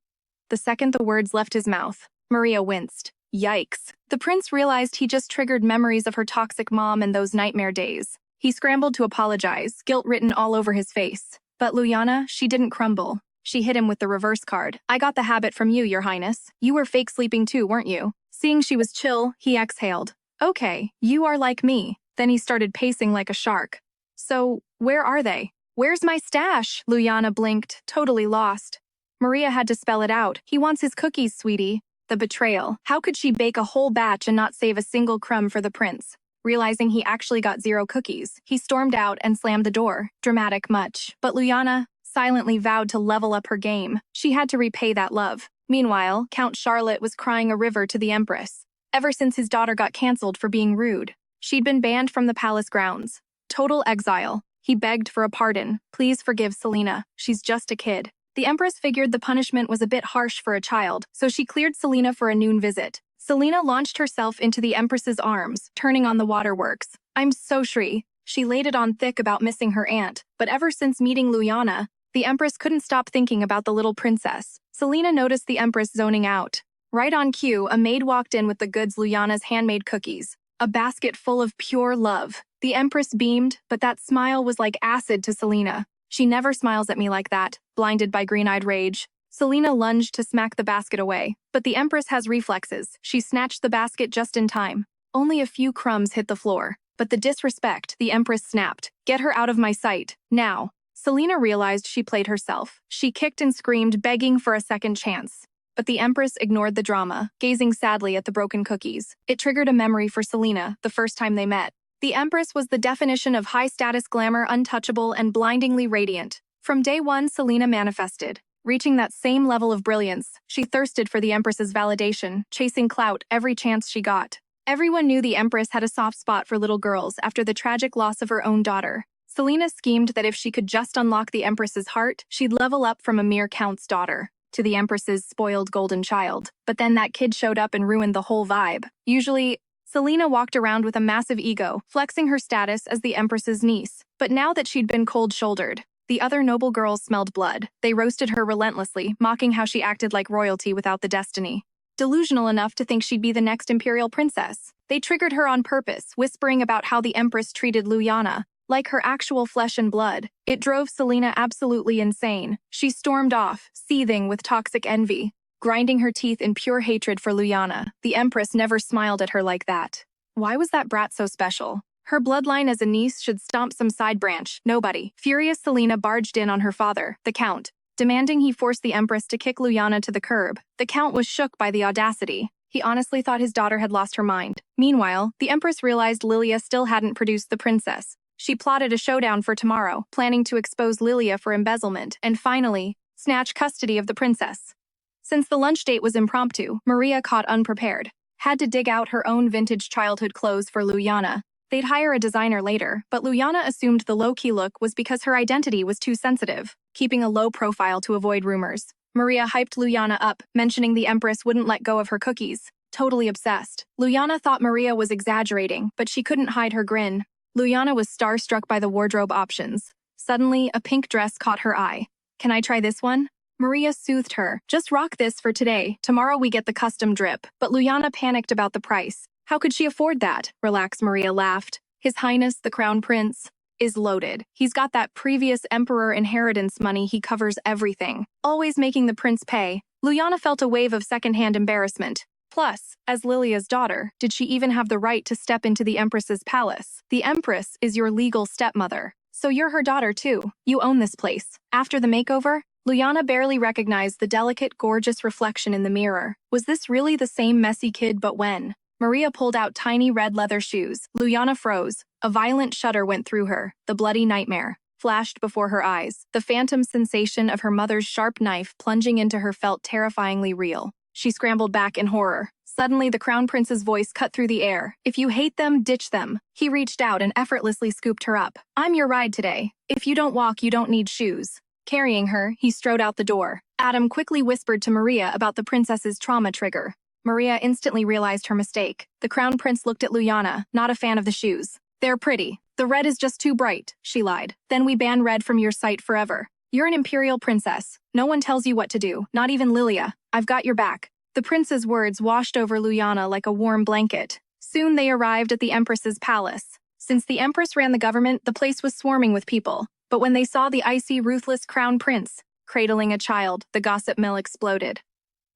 The second the words left his mouth, Maria winced. Yikes. The prince realized he just triggered memories of her toxic mom and those nightmare days. He scrambled to apologize, guilt written all over his face. But Luyana, she didn't crumble. She hit him with the reverse card. I got the habit from you, Your Highness. You were fake sleeping too, weren't you? Seeing she was chill, he exhaled. Okay, you are like me. Then he started pacing like a shark. So, where are they? Where's my stash? Luyana blinked, totally lost. Maria had to spell it out. He wants his cookies, sweetie. The betrayal. How could she bake a whole batch and not save a single crumb for the prince? Realizing he actually got 0 cookies, he stormed out and slammed the door. Dramatic much. But Luyana silently vowed to level up her game. She had to repay that love. Meanwhile, Count Charlotte was crying a river to the empress. Ever since his daughter got cancelled for being rude, she'd been banned from the palace grounds. Total exile. He begged for a pardon. Please forgive Selena. She's just a kid. The empress figured the punishment was a bit harsh for a child, so she cleared Selena for a noon visit. Selena launched herself into the empress's arms, turning on the waterworks. I'm so Shri. She laid it on thick about missing her aunt, but ever since meeting Luyana, the empress couldn't stop thinking about the little princess. Selena noticed the empress zoning out. Right on cue, a maid walked in with the goods, Luyana's handmade cookies. A basket full of pure love. The empress beamed, but that smile was like acid to Selena. She never smiles at me like that, blinded by green-eyed rage. Selena lunged to smack the basket away, but the empress has reflexes. She snatched the basket just in time. Only a few crumbs hit the floor, but the disrespect, the empress snapped. Get her out of my sight, now. Selena realized she played herself. She kicked and screamed, begging for a second chance. but the Empress ignored the drama, gazing sadly at the broken cookies. It triggered a memory for Selena, the first time they met. The Empress was the definition of high-status glamour, untouchable and blindingly radiant. From day one, Selena manifested. Reaching that same level of brilliance, she thirsted for the Empress's validation, chasing clout every chance she got. Everyone knew the Empress had a soft spot for little girls after the tragic loss of her own daughter. Selena schemed that if she could just unlock the Empress's heart, she'd level up from a mere count's daughter to the Empress's spoiled golden child. But then that kid showed up and ruined the whole vibe. Usually, Selena walked around with a massive ego, flexing her status as the Empress's niece. But now that she'd been cold-shouldered, the other noble girls smelled blood. They roasted her relentlessly, mocking how she acted like royalty without the destiny. Delusional enough to think she'd be the next imperial princess. They triggered her on purpose, whispering about how the Empress treated Luyana like her actual flesh and blood. It drove Selena absolutely insane. She stormed off, seething with toxic envy, grinding her teeth in pure hatred for Luyana. The Empress never smiled at her like that. Why was that brat so special? Her bloodline as a niece should stomp some side branch. Nobody. Furious Selena barged in on her father, the Count, demanding he force the Empress to kick Luyana to the curb. The Count was shook by the audacity. He honestly thought his daughter had lost her mind. Meanwhile, the Empress realized Lilia still hadn't produced the princess. She plotted a showdown for tomorrow, planning to expose Lilia for embezzlement and finally, snatch custody of the princess. Since the lunch date was impromptu, Maria, caught unprepared, had to dig out her own vintage childhood clothes for Luyana. They'd hire a designer later, but Luyana assumed the low-key look was because her identity was too sensitive, keeping a low profile to avoid rumors. Maria hyped Luyana up, mentioning the Empress wouldn't let go of her cookies. Totally obsessed. Luyana thought Maria was exaggerating, but she couldn't hide her grin. Luyana was starstruck by the wardrobe options. Suddenly, a pink dress caught her eye. "Can I try this one?" Maria soothed her. "Just rock this for today. Tomorrow we get the custom drip." But Luyana panicked about the price. How could she afford that? Relax, Maria laughed. His Highness, the Crown Prince, is loaded. He's got that previous emperor inheritance money. He covers everything, always making the prince pay. Luyana felt a wave of secondhand embarrassment. Plus, as Lilia's daughter, did she even have the right to step into the Empress's palace? The Empress is your legal stepmother. So you're her daughter too. You own this place. After the makeover, Luyana barely recognized the delicate, gorgeous reflection in the mirror. Was this really the same messy kid? But when Maria pulled out tiny red leather shoes, Luyana froze. A violent shudder went through her. The bloody nightmare flashed before her eyes. The phantom sensation of her mother's sharp knife plunging into her felt terrifyingly real. She scrambled back in horror. Suddenly, the Crown Prince's voice cut through the air. "If you hate them, ditch them." He reached out and effortlessly scooped her up. "I'm your ride today. If you don't walk, you don't need shoes." Carrying her, he strode out the door. Adam quickly whispered to Maria about the princess's trauma trigger. Maria instantly realized her mistake. The Crown Prince looked at Luyana, not a fan of the shoes. "They're pretty. The red is just too bright," she lied. "Then we ban red from your sight forever. You're an imperial princess. No one tells you what to do, not even Lilia. I've got your back." The prince's words washed over Luyana like a warm blanket. Soon they arrived at the Empress's palace. Since the Empress ran the government, the place was swarming with people. But when they saw the icy, ruthless Crown Prince cradling a child, the gossip mill exploded.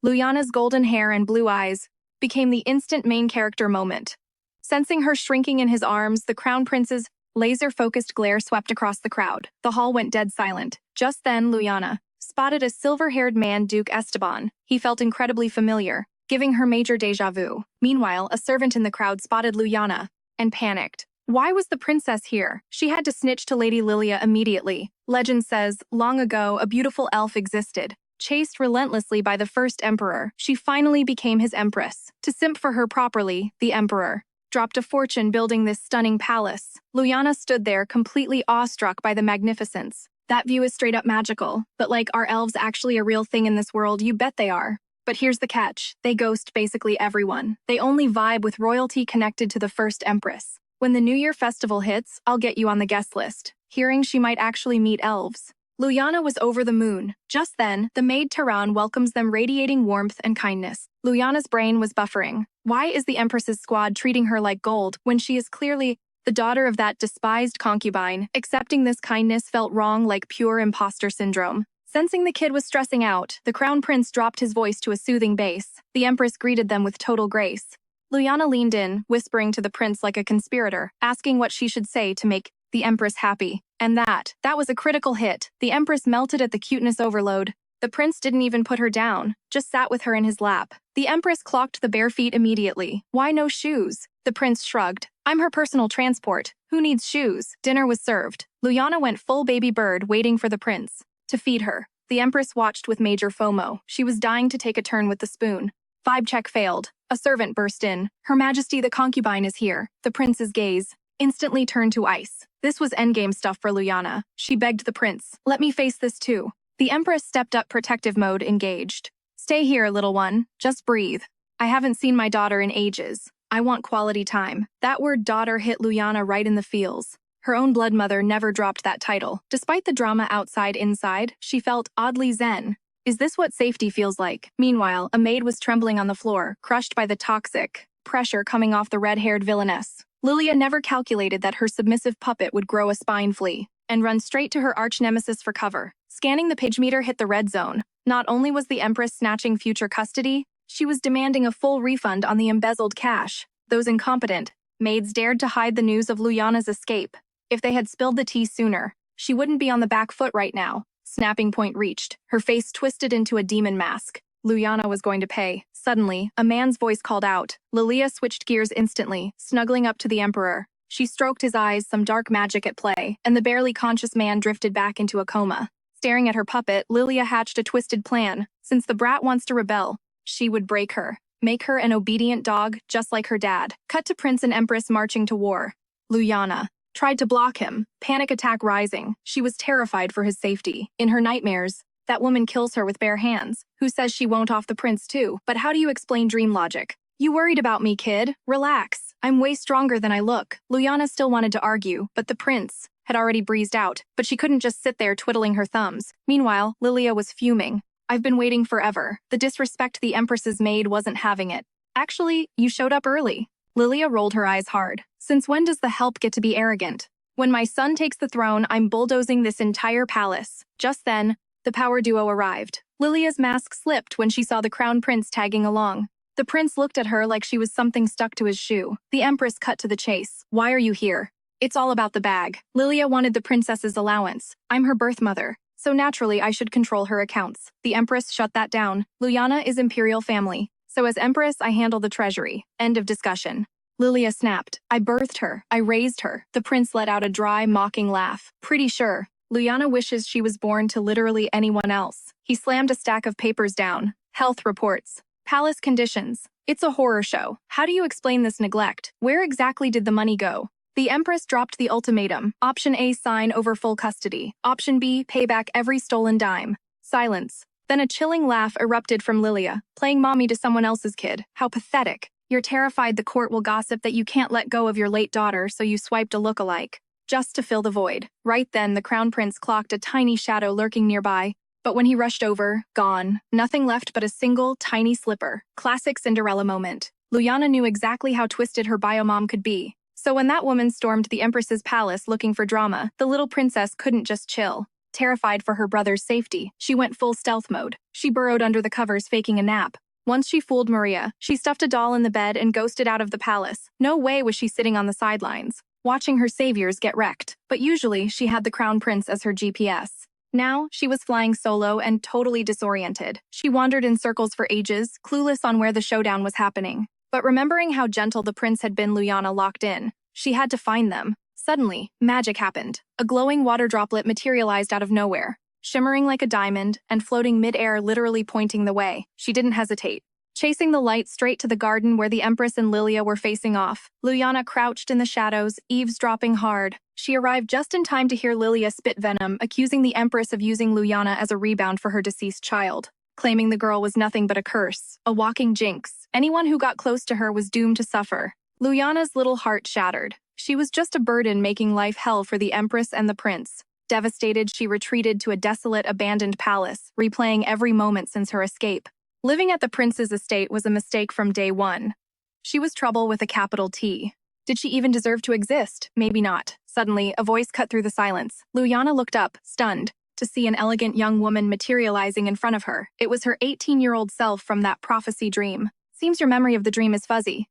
Luyana's golden hair and blue eyes became the instant main character moment. Sensing her shrinking in his arms, the Crown Prince's laser-focused glare swept across the crowd. The hall went dead silent. Just then, Luyana spotted a silver-haired man, Duke Esteban. He felt incredibly familiar, giving her major déjà vu. Meanwhile, a servant in the crowd spotted Luyana and panicked. Why was the princess here? She had to snitch to Lady Lilia immediately. Legend says, long ago, a beautiful elf existed. Chased relentlessly by the first emperor, she finally became his empress. To simp for her properly, the emperor dropped a fortune building this stunning palace. Luyana stood there, completely awestruck by the magnificence. That view is straight up magical, but like, are elves actually a real thing in this world? You bet they are. But here's the catch. They ghost basically everyone. They only vibe with royalty connected to the first empress. When the New Year festival hits, I'll get you on the guest list. Hearing she might actually meet elves, Luyana was over the moon. Just then, the maid Tehran welcomes them, radiating warmth and kindness. Luyana's brain was buffering. Why is the Empress's squad treating her like gold when she is clearly the daughter of that despised concubine? Accepting this kindness felt wrong, like pure imposter syndrome. Sensing the kid was stressing out, the Crown Prince dropped his voice to a soothing bass. The Empress greeted them with total grace. Luyana leaned in, whispering to the prince like a conspirator, asking what she should say to make the Empress happy. And that was a critical hit. The Empress melted at the cuteness overload. The prince didn't even put her down, just sat with her in his lap. The empress clocked the bare feet immediately. Why no shoes? The prince shrugged. I'm her personal transport. Who needs shoes? Dinner was served. Luyana went full baby bird, waiting for the prince to feed her. The empress watched with major FOMO. She was dying to take a turn with the spoon. Vibe check failed. A servant burst in. Her Majesty the concubine is here. The prince's gaze instantly turned to ice. This was endgame stuff for Luyana. She begged the prince, let me face this too. The empress stepped up, protective mode engaged. Stay here, little one. Just breathe. I haven't seen my daughter in ages. I want quality time. That word daughter hit Luyana right in the feels. Her own blood mother never dropped that title. Despite the drama inside, she felt oddly zen. Is this what safety feels like? Meanwhile, a maid was trembling on the floor, crushed by the toxic pressure coming off the red-haired villainess. Lilia never calculated that her submissive puppet would grow a spine flea and run straight to her arch-nemesis for cover. Scanning the page meter hit the red zone. Not only was the empress snatching future custody, she was demanding a full refund on the embezzled cash. Those incompetent maids dared to hide the news of Luyana's escape. If they had spilled the tea sooner, she wouldn't be on the back foot right now. Snapping point reached. Her face twisted into a demon mask. Luyana was going to pay. Suddenly, a man's voice called out. Lilia switched gears instantly, snuggling up to the emperor. She stroked his eyes, some dark magic at play, and the barely conscious man drifted back into a coma. Staring at her puppet, Lilia hatched a twisted plan. Since the brat wants to rebel, she would break her. Make her an obedient dog, just like her dad. Cut to Prince and Empress marching to war. Luyana tried to block him, panic attack rising. She was terrified for his safety. In her nightmares, that woman kills her with bare hands. Who says she won't off the prince too? But how do you explain dream logic? You worried about me, kid? Relax. I'm way stronger than I look. Luyana still wanted to argue, but the prince had already breezed out. But she couldn't just sit there twiddling her thumbs. Meanwhile, Lilia was fuming. I've been waiting forever. The disrespect the empress's maid wasn't having it. Actually, you showed up early. Lilia rolled her eyes hard. Since when does the help get to be arrogant? When my son takes the throne, I'm bulldozing this entire palace. Just then, the power duo arrived. Lilia's mask slipped when she saw the crown prince tagging along. The prince looked at her like she was something stuck to his shoe. The empress cut to the chase. Why are you here? It's all about the bag. Lilia wanted the princess's allowance. I'm her birth mother, so naturally I should control her accounts. The empress shut that down. Luyana is imperial family, so as empress I handle the treasury. End of discussion. Lilia snapped. I birthed her. I raised her. The prince let out a dry, mocking laugh. Pretty sure. Luyana wishes she was born to literally anyone else. He slammed a stack of papers down. Health reports. Palace conditions. It's a horror show. How do you explain this neglect? Where exactly did the money go? The empress dropped the ultimatum. Option A, sign over full custody. Option B, pay back every stolen dime. Silence. Then a chilling laugh erupted from Lilia. Playing mommy to someone else's kid. How pathetic. You're terrified the court will gossip that you can't let go of your late daughter, so you swiped a look-alike. Just to fill the void. Right then, the crown prince clocked a tiny shadow lurking nearby. But when he rushed over, gone. Nothing left but a single, tiny slipper. Classic Cinderella moment. Luyana knew exactly how twisted her bio-mom could be. So when that woman stormed the empress's palace looking for drama, the little princess couldn't just chill. Terrified for her brother's safety, she went full stealth mode. She burrowed under the covers, faking a nap. Once she fooled Maria, she stuffed a doll in the bed and ghosted out of the palace. No way was she sitting on the sidelines, watching her saviors get wrecked. But usually, she had the crown prince as her GPS. Now, she was flying solo and totally disoriented. She wandered in circles for ages, clueless on where the showdown was happening. But remembering how gentle the prince had been, Luyana locked in. She had to find them. Suddenly, magic happened. A glowing water droplet materialized out of nowhere, shimmering like a diamond and floating mid-air, literally pointing the way. She didn't hesitate. Chasing the light straight to the garden where the empress and Lilia were facing off, Luyana crouched in the shadows, eavesdropping hard. She arrived just in time to hear Lilia spit venom, accusing the empress of using Luyana as a rebound for her deceased child, claiming the girl was nothing but a curse, a walking jinx. Anyone who got close to her was doomed to suffer. Luyana's little heart shattered. She was just a burden making life hell for the empress and the prince. Devastated, she retreated to a desolate, abandoned palace, replaying every moment since her escape. Living at the prince's estate was a mistake from day one. She was trouble with a capital T. Did she even deserve to exist? Maybe not. Suddenly, a voice cut through the silence. Luyana looked up, stunned, to see an elegant young woman materializing in front of her. It was her 18-year-old self from that prophecy dream. Seems your memory of the dream is fuzzy.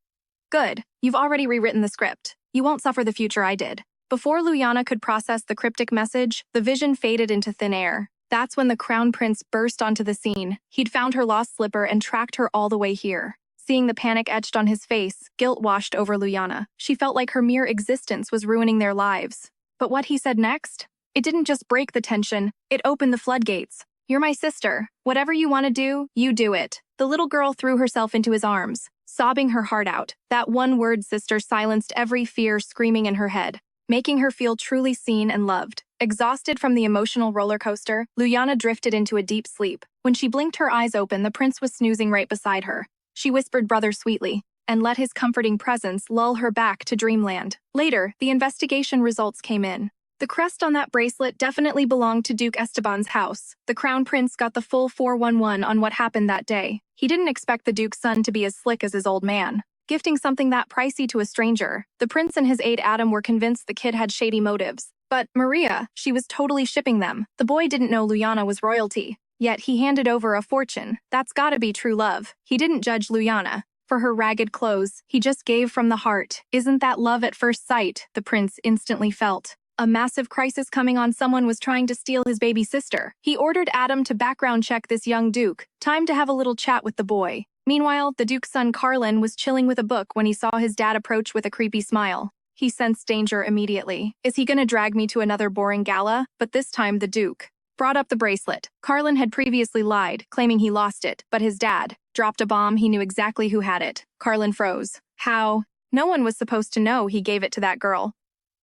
Good. You've already rewritten the script. You won't suffer the future I did. Before Luyana could process the cryptic message, the vision faded into thin air. That's when the crown prince burst onto the scene. He'd found her lost slipper and tracked her all the way here. Seeing the panic etched on his face, guilt washed over Luyana. She felt like her mere existence was ruining their lives. But what he said next? It didn't just break the tension, it opened the floodgates. "You're my sister. Whatever you want to do, you do it." The little girl threw herself into his arms, sobbing her heart out. That one word sister silenced every fear screaming in her head, making her feel truly seen and loved. Exhausted from the emotional roller coaster, Luyana drifted into a deep sleep. When she blinked her eyes open, the prince was snoozing right beside her. She whispered brother sweetly, and let his comforting presence lull her back to dreamland. Later, the investigation results came in. The crest on that bracelet definitely belonged to Duke Esteban's house. The crown prince got the full 411 on what happened that day. He didn't expect the duke's son to be as slick as his old man, gifting something that pricey to a stranger. The prince and his aide Adam were convinced the kid had shady motives. But Maria, she was totally shipping them. The boy didn't know Luyana was royalty. Yet he handed over a fortune. That's gotta be true love. He didn't judge Luyana for her ragged clothes. He just gave from the heart. Isn't that love at first sight? The prince instantly felt. A massive crisis coming on. Someone was trying to steal his baby sister. He ordered Adam to background check this young duke. Time to have a little chat with the boy. Meanwhile, the duke's son Carlin was chilling with a book when he saw his dad approach with a creepy smile. He sensed danger immediately. Is he gonna drag me to another boring gala? But this time the duke brought up the bracelet. Carlin had previously lied, claiming he lost it, but his dad dropped a bomb. He knew exactly who had it. Carlin froze. How? No one was supposed to know he gave it to that girl.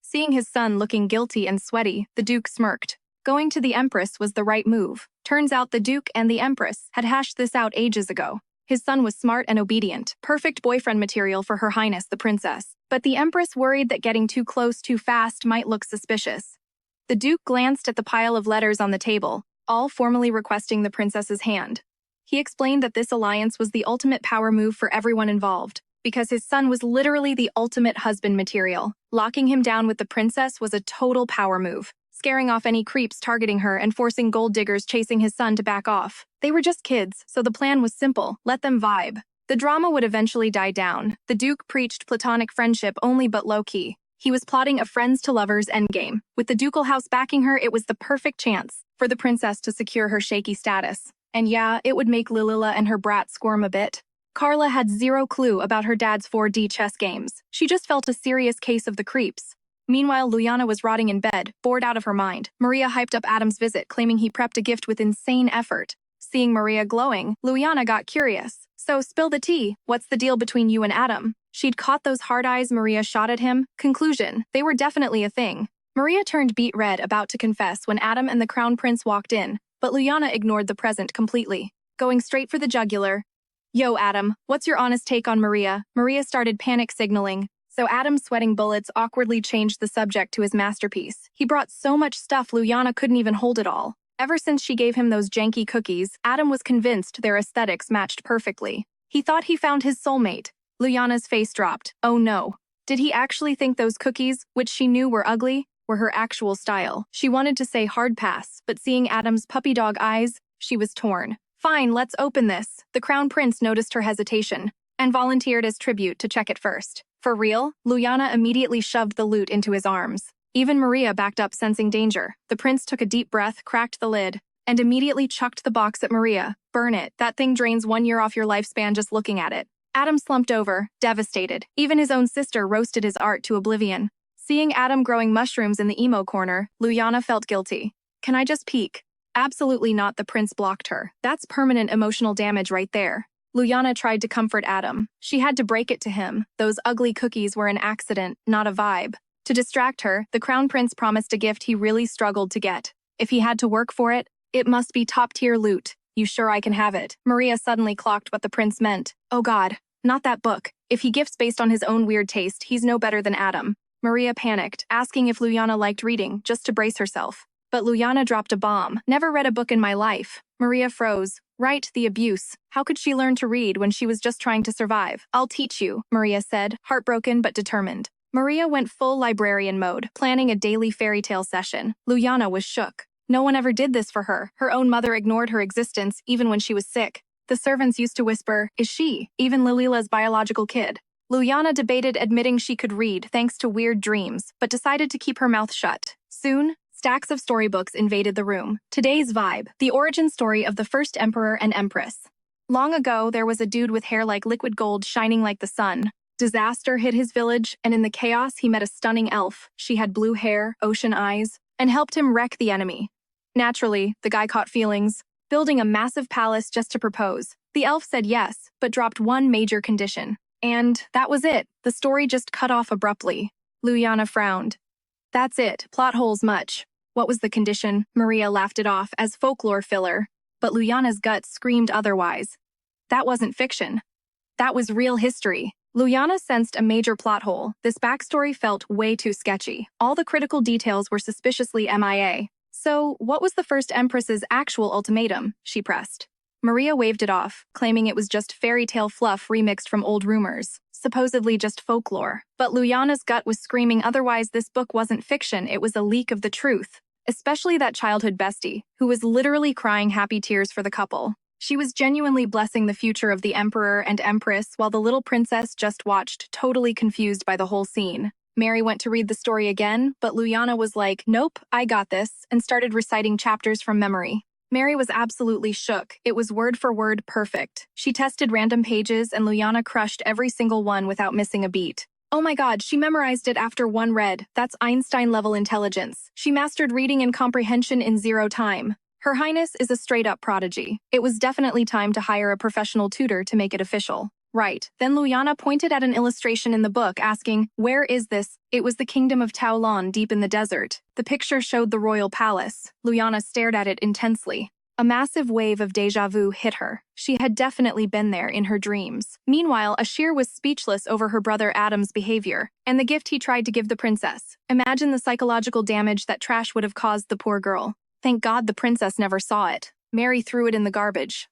Seeing his son looking guilty and sweaty, the duke smirked. Going to the empress was the right move. Turns out the duke and the empress had hashed this out ages ago. His son was smart and obedient, perfect boyfriend material for Her Highness the princess. But the empress worried that getting too close too fast might look suspicious. The duke glanced at the pile of letters on the table, all formally requesting the princess's hand. He explained that this alliance was the ultimate power move for everyone involved, because his son was literally the ultimate husband material. Locking him down with the princess was a total power move, scaring off any creeps targeting her and forcing gold diggers chasing his son to back off. They were just kids, so the plan was simple: let them vibe. The drama would eventually die down. The duke preached platonic friendship only but low-key. He was plotting a friends-to-lovers endgame. With the ducal house backing her, it was the perfect chance for the princess to secure her shaky status. And yeah, it would make Lilila and her brat squirm a bit. Carla had zero clue about her dad's 4D chess games. She just felt a serious case of the creeps. Meanwhile, Luyana was rotting in bed, bored out of her mind. Maria hyped up Adam's visit, claiming he prepped a gift with insane effort. Seeing Maria glowing, Luyana got curious. So, spill the tea. What's the deal between you and Adam? She'd caught those hard eyes Maria shot at him. Conclusion: they were definitely a thing. Maria turned beet red, about to confess, when Adam and the crown prince walked in, but Luyana ignored the present completely, going straight for the jugular. "Yo, Adam, what's your honest take on Maria?" Maria started panic signaling, so Adam, sweating bullets, awkwardly changed the subject to his masterpiece. He brought so much stuff Luyana couldn't even hold it all. Ever since she gave him those janky cookies, Adam was convinced their aesthetics matched perfectly. He thought he found his soulmate. Luyana's face dropped. Oh no. Did he actually think those cookies, which she knew were ugly, were her actual style? She wanted to say hard pass, but seeing Adam's puppy dog eyes, she was torn. Fine, let's open this. The crown prince noticed her hesitation and volunteered as tribute to check it first. For real? Luyana immediately shoved the loot into his arms. Even Maria backed up, sensing danger. The prince took a deep breath, cracked the lid, and immediately chucked the box at Maria. Burn it. That thing drains 1 year off your lifespan just looking at it. Adam slumped over, devastated. Even his own sister roasted his art to oblivion. Seeing Adam growing mushrooms in the emo corner, Luyana felt guilty. Can I just peek? Absolutely not, the prince blocked her. That's permanent emotional damage right there. Luyana tried to comfort Adam. She had to break it to him. Those ugly cookies were an accident, not a vibe. To distract her, the crown prince promised a gift he really struggled to get. If he had to work for it, it must be top-tier loot. You sure I can have it? Maria suddenly clocked what the prince meant. Oh god, not that book. If he gifts based on his own weird taste, he's no better than Adam. Maria panicked, asking if Luyana liked reading, just to brace herself. But Luyana dropped a bomb. Never read a book in my life. Maria froze. Right, the abuse. How could she learn to read when she was just trying to survive? I'll teach you, Maria said, heartbroken but determined. Maria went full librarian mode, planning a daily fairy tale session. Luyana was shook. No one ever did this for her. Her own mother ignored her existence, even when she was sick. The servants used to whisper, "Is she?" Even Lilila's biological kid. Luyana debated admitting she could read thanks to weird dreams, but decided to keep her mouth shut. Soon, Stacks of storybooks invaded the room. Today's vibe, the origin story of the first emperor and empress. Long ago, there was a dude with hair like liquid gold shining like the sun. Disaster hit his village, and in the chaos, he met a stunning elf. She had blue hair, ocean eyes, and helped him wreck the enemy. Naturally, the guy caught feelings, building a massive palace just to propose. The elf said yes, but dropped one major condition. And that was it. The story just cut off abruptly. Luyana frowned. That's it, plot holes much. What was the condition? Maria laughed it off as folklore filler, but Luyana's gut screamed otherwise. That wasn't fiction. That was real history. Luyana sensed a major plot hole. This backstory felt way too sketchy. All the critical details were suspiciously MIA. So, what was the first empress's actual ultimatum? She pressed. Maria waved it off, claiming it was just fairy tale fluff remixed from old rumors, supposedly just folklore. But Luyana's gut was screaming otherwise. This book wasn't fiction, it was a leak of the truth. Especially that childhood bestie, who was literally crying happy tears for the couple. She was genuinely blessing the future of the emperor and empress while the little princess just watched, totally confused by the whole scene. Mary went to read the story again, but Luyana was like, "Nope, I got this," and started reciting chapters from memory. Mary was absolutely shook. It was word for word perfect. She tested random pages and Luyana crushed every single one without missing a beat. Oh my god, she memorized it after one read. That's Einstein-level intelligence. She mastered reading and comprehension in 0 time. Her Highness is a straight-up prodigy. It was definitely time to hire a professional tutor to make it official. Right. Then Luyana pointed at an illustration in the book, asking, "Where is this?" It was the kingdom of Taolon deep in the desert. The picture showed the royal palace. Luyana stared at it intensely. A massive wave of déjà vu hit her. She had definitely been there in her dreams. Meanwhile, Ashir was speechless over her brother Adam's behavior, and the gift he tried to give the princess. Imagine the psychological damage that trash would have caused the poor girl. Thank God the princess never saw it. Mary threw it in the garbage.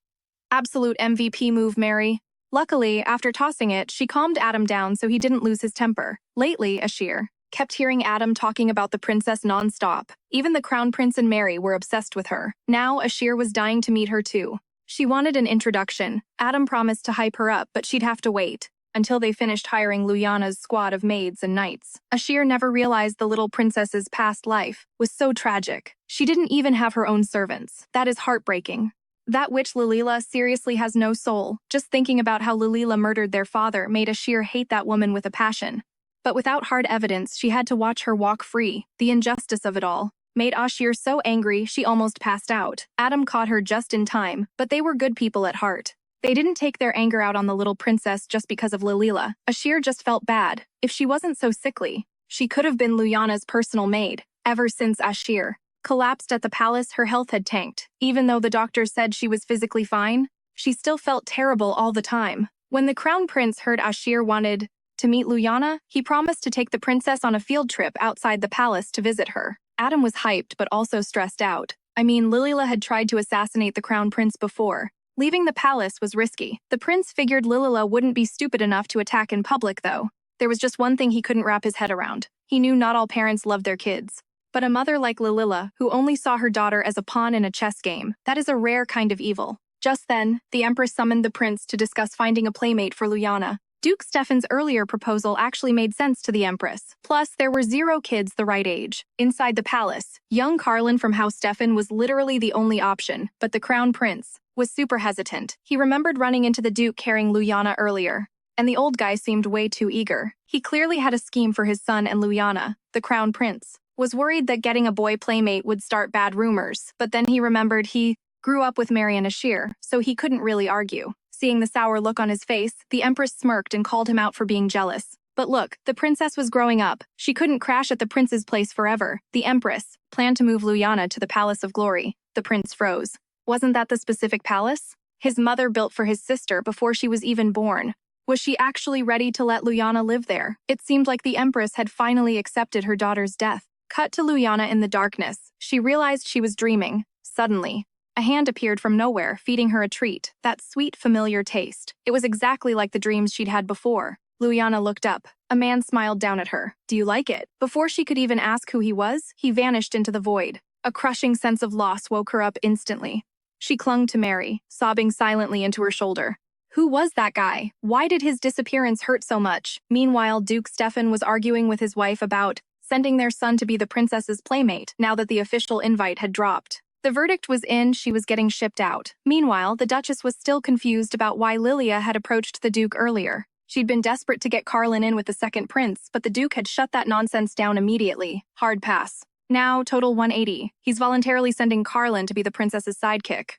Absolute MVP move, Mary. Luckily, after tossing it, she calmed Adam down so he didn't lose his temper. Lately, Ashir kept hearing Adam talking about the princess non-stop. Even the crown prince and Mary were obsessed with her. Now, Ashir was dying to meet her too. She wanted an introduction. Adam promised to hype her up, but she'd have to wait until they finished hiring Luyana's squad of maids and knights. Ashir never realized the little princess's past life was so tragic. She didn't even have her own servants. That is heartbreaking. That witch Lilila seriously has no soul. Just thinking about how Lilila murdered their father made Ashir hate that woman with a passion. But without hard evidence, she had to watch her walk free. The injustice of it all made Ashir so angry she almost passed out. Adam caught her just in time, but they were good people at heart. They didn't take their anger out on the little princess just because of Lilila. Ashir just felt bad. If she wasn't so sickly, she could have been Luyana's personal maid. Ever since Ashir collapsed at the palace, her health had tanked. Even though the doctors said she was physically fine, she still felt terrible all the time. When the crown prince heard Ashir wanted to meet Luyana, he promised to take the princess on a field trip outside the palace to visit her. Adam was hyped but also stressed out. I mean, Lilila had tried to assassinate the crown prince before. Leaving the palace was risky. The prince figured Lilila wouldn't be stupid enough to attack in public, though. There was just one thing he couldn't wrap his head around. He knew not all parents loved their kids. But a mother like Lilila, who only saw her daughter as a pawn in a chess game, that is a rare kind of evil. Just then, the Empress summoned the prince to discuss finding a playmate for Luyana. Duke Stefan's earlier proposal actually made sense to the Empress. Plus, there were 0 kids the right age. Inside the palace, young Carlin from House Stefan was literally the only option, but the crown prince was super hesitant. He remembered running into the Duke carrying Luyana earlier, and the old guy seemed way too eager. He clearly had a scheme for his son and Luyana. The crown prince was worried that getting a boy playmate would start bad rumors, but then he remembered he grew up with Mary and Ashir, so he couldn't really argue. Seeing the sour look on his face, the Empress smirked and called him out for being jealous. But look, the princess was growing up. She couldn't crash at the prince's place forever. The Empress planned to move Luyana to the Palace of Glory. The prince froze. Wasn't that the specific palace his mother built for his sister before she was even born? Was she actually ready to let Luyana live there? It seemed like the Empress had finally accepted her daughter's death. Cut to Luyana in the darkness. She realized she was dreaming. Suddenly, a hand appeared from nowhere, feeding her a treat. That sweet, familiar taste. It was exactly like the dreams she'd had before. Luyana looked up. A man smiled down at her. "Do you like it?" Before she could even ask who he was, he vanished into the void. A crushing sense of loss woke her up instantly. She clung to Mary, sobbing silently into her shoulder. Who was that guy? Why did his disappearance hurt so much? Meanwhile, Duke Stefan was arguing with his wife about sending their son to be the princess's playmate now that the official invite had dropped. The verdict was in, she was getting shipped out. Meanwhile, the Duchess was still confused about why Lilia had approached the Duke earlier. She'd been desperate to get Carlin in with the second prince, but the Duke had shut that nonsense down immediately. Hard pass. Now, total 180. He's voluntarily sending Carlin to be the princess's sidekick.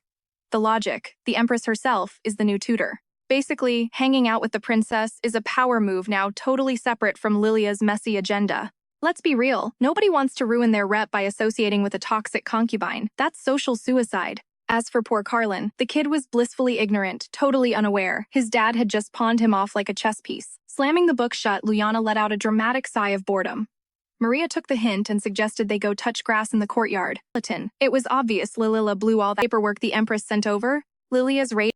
The logic, the Empress herself, is the new tutor. Basically, hanging out with the princess is a power move now totally separate from Lilia's messy agenda. Let's be real, nobody wants to ruin their rep by associating with a toxic concubine. That's social suicide. As for poor Carlin, the kid was blissfully ignorant, totally unaware. His dad had just pawned him off like a chess piece. Slamming the book shut, Luyana let out a dramatic sigh of boredom. Maria took the hint and suggested they go touch grass in the courtyard. It was obvious Lilila blew all the paperwork the Empress sent over. Lilia's rage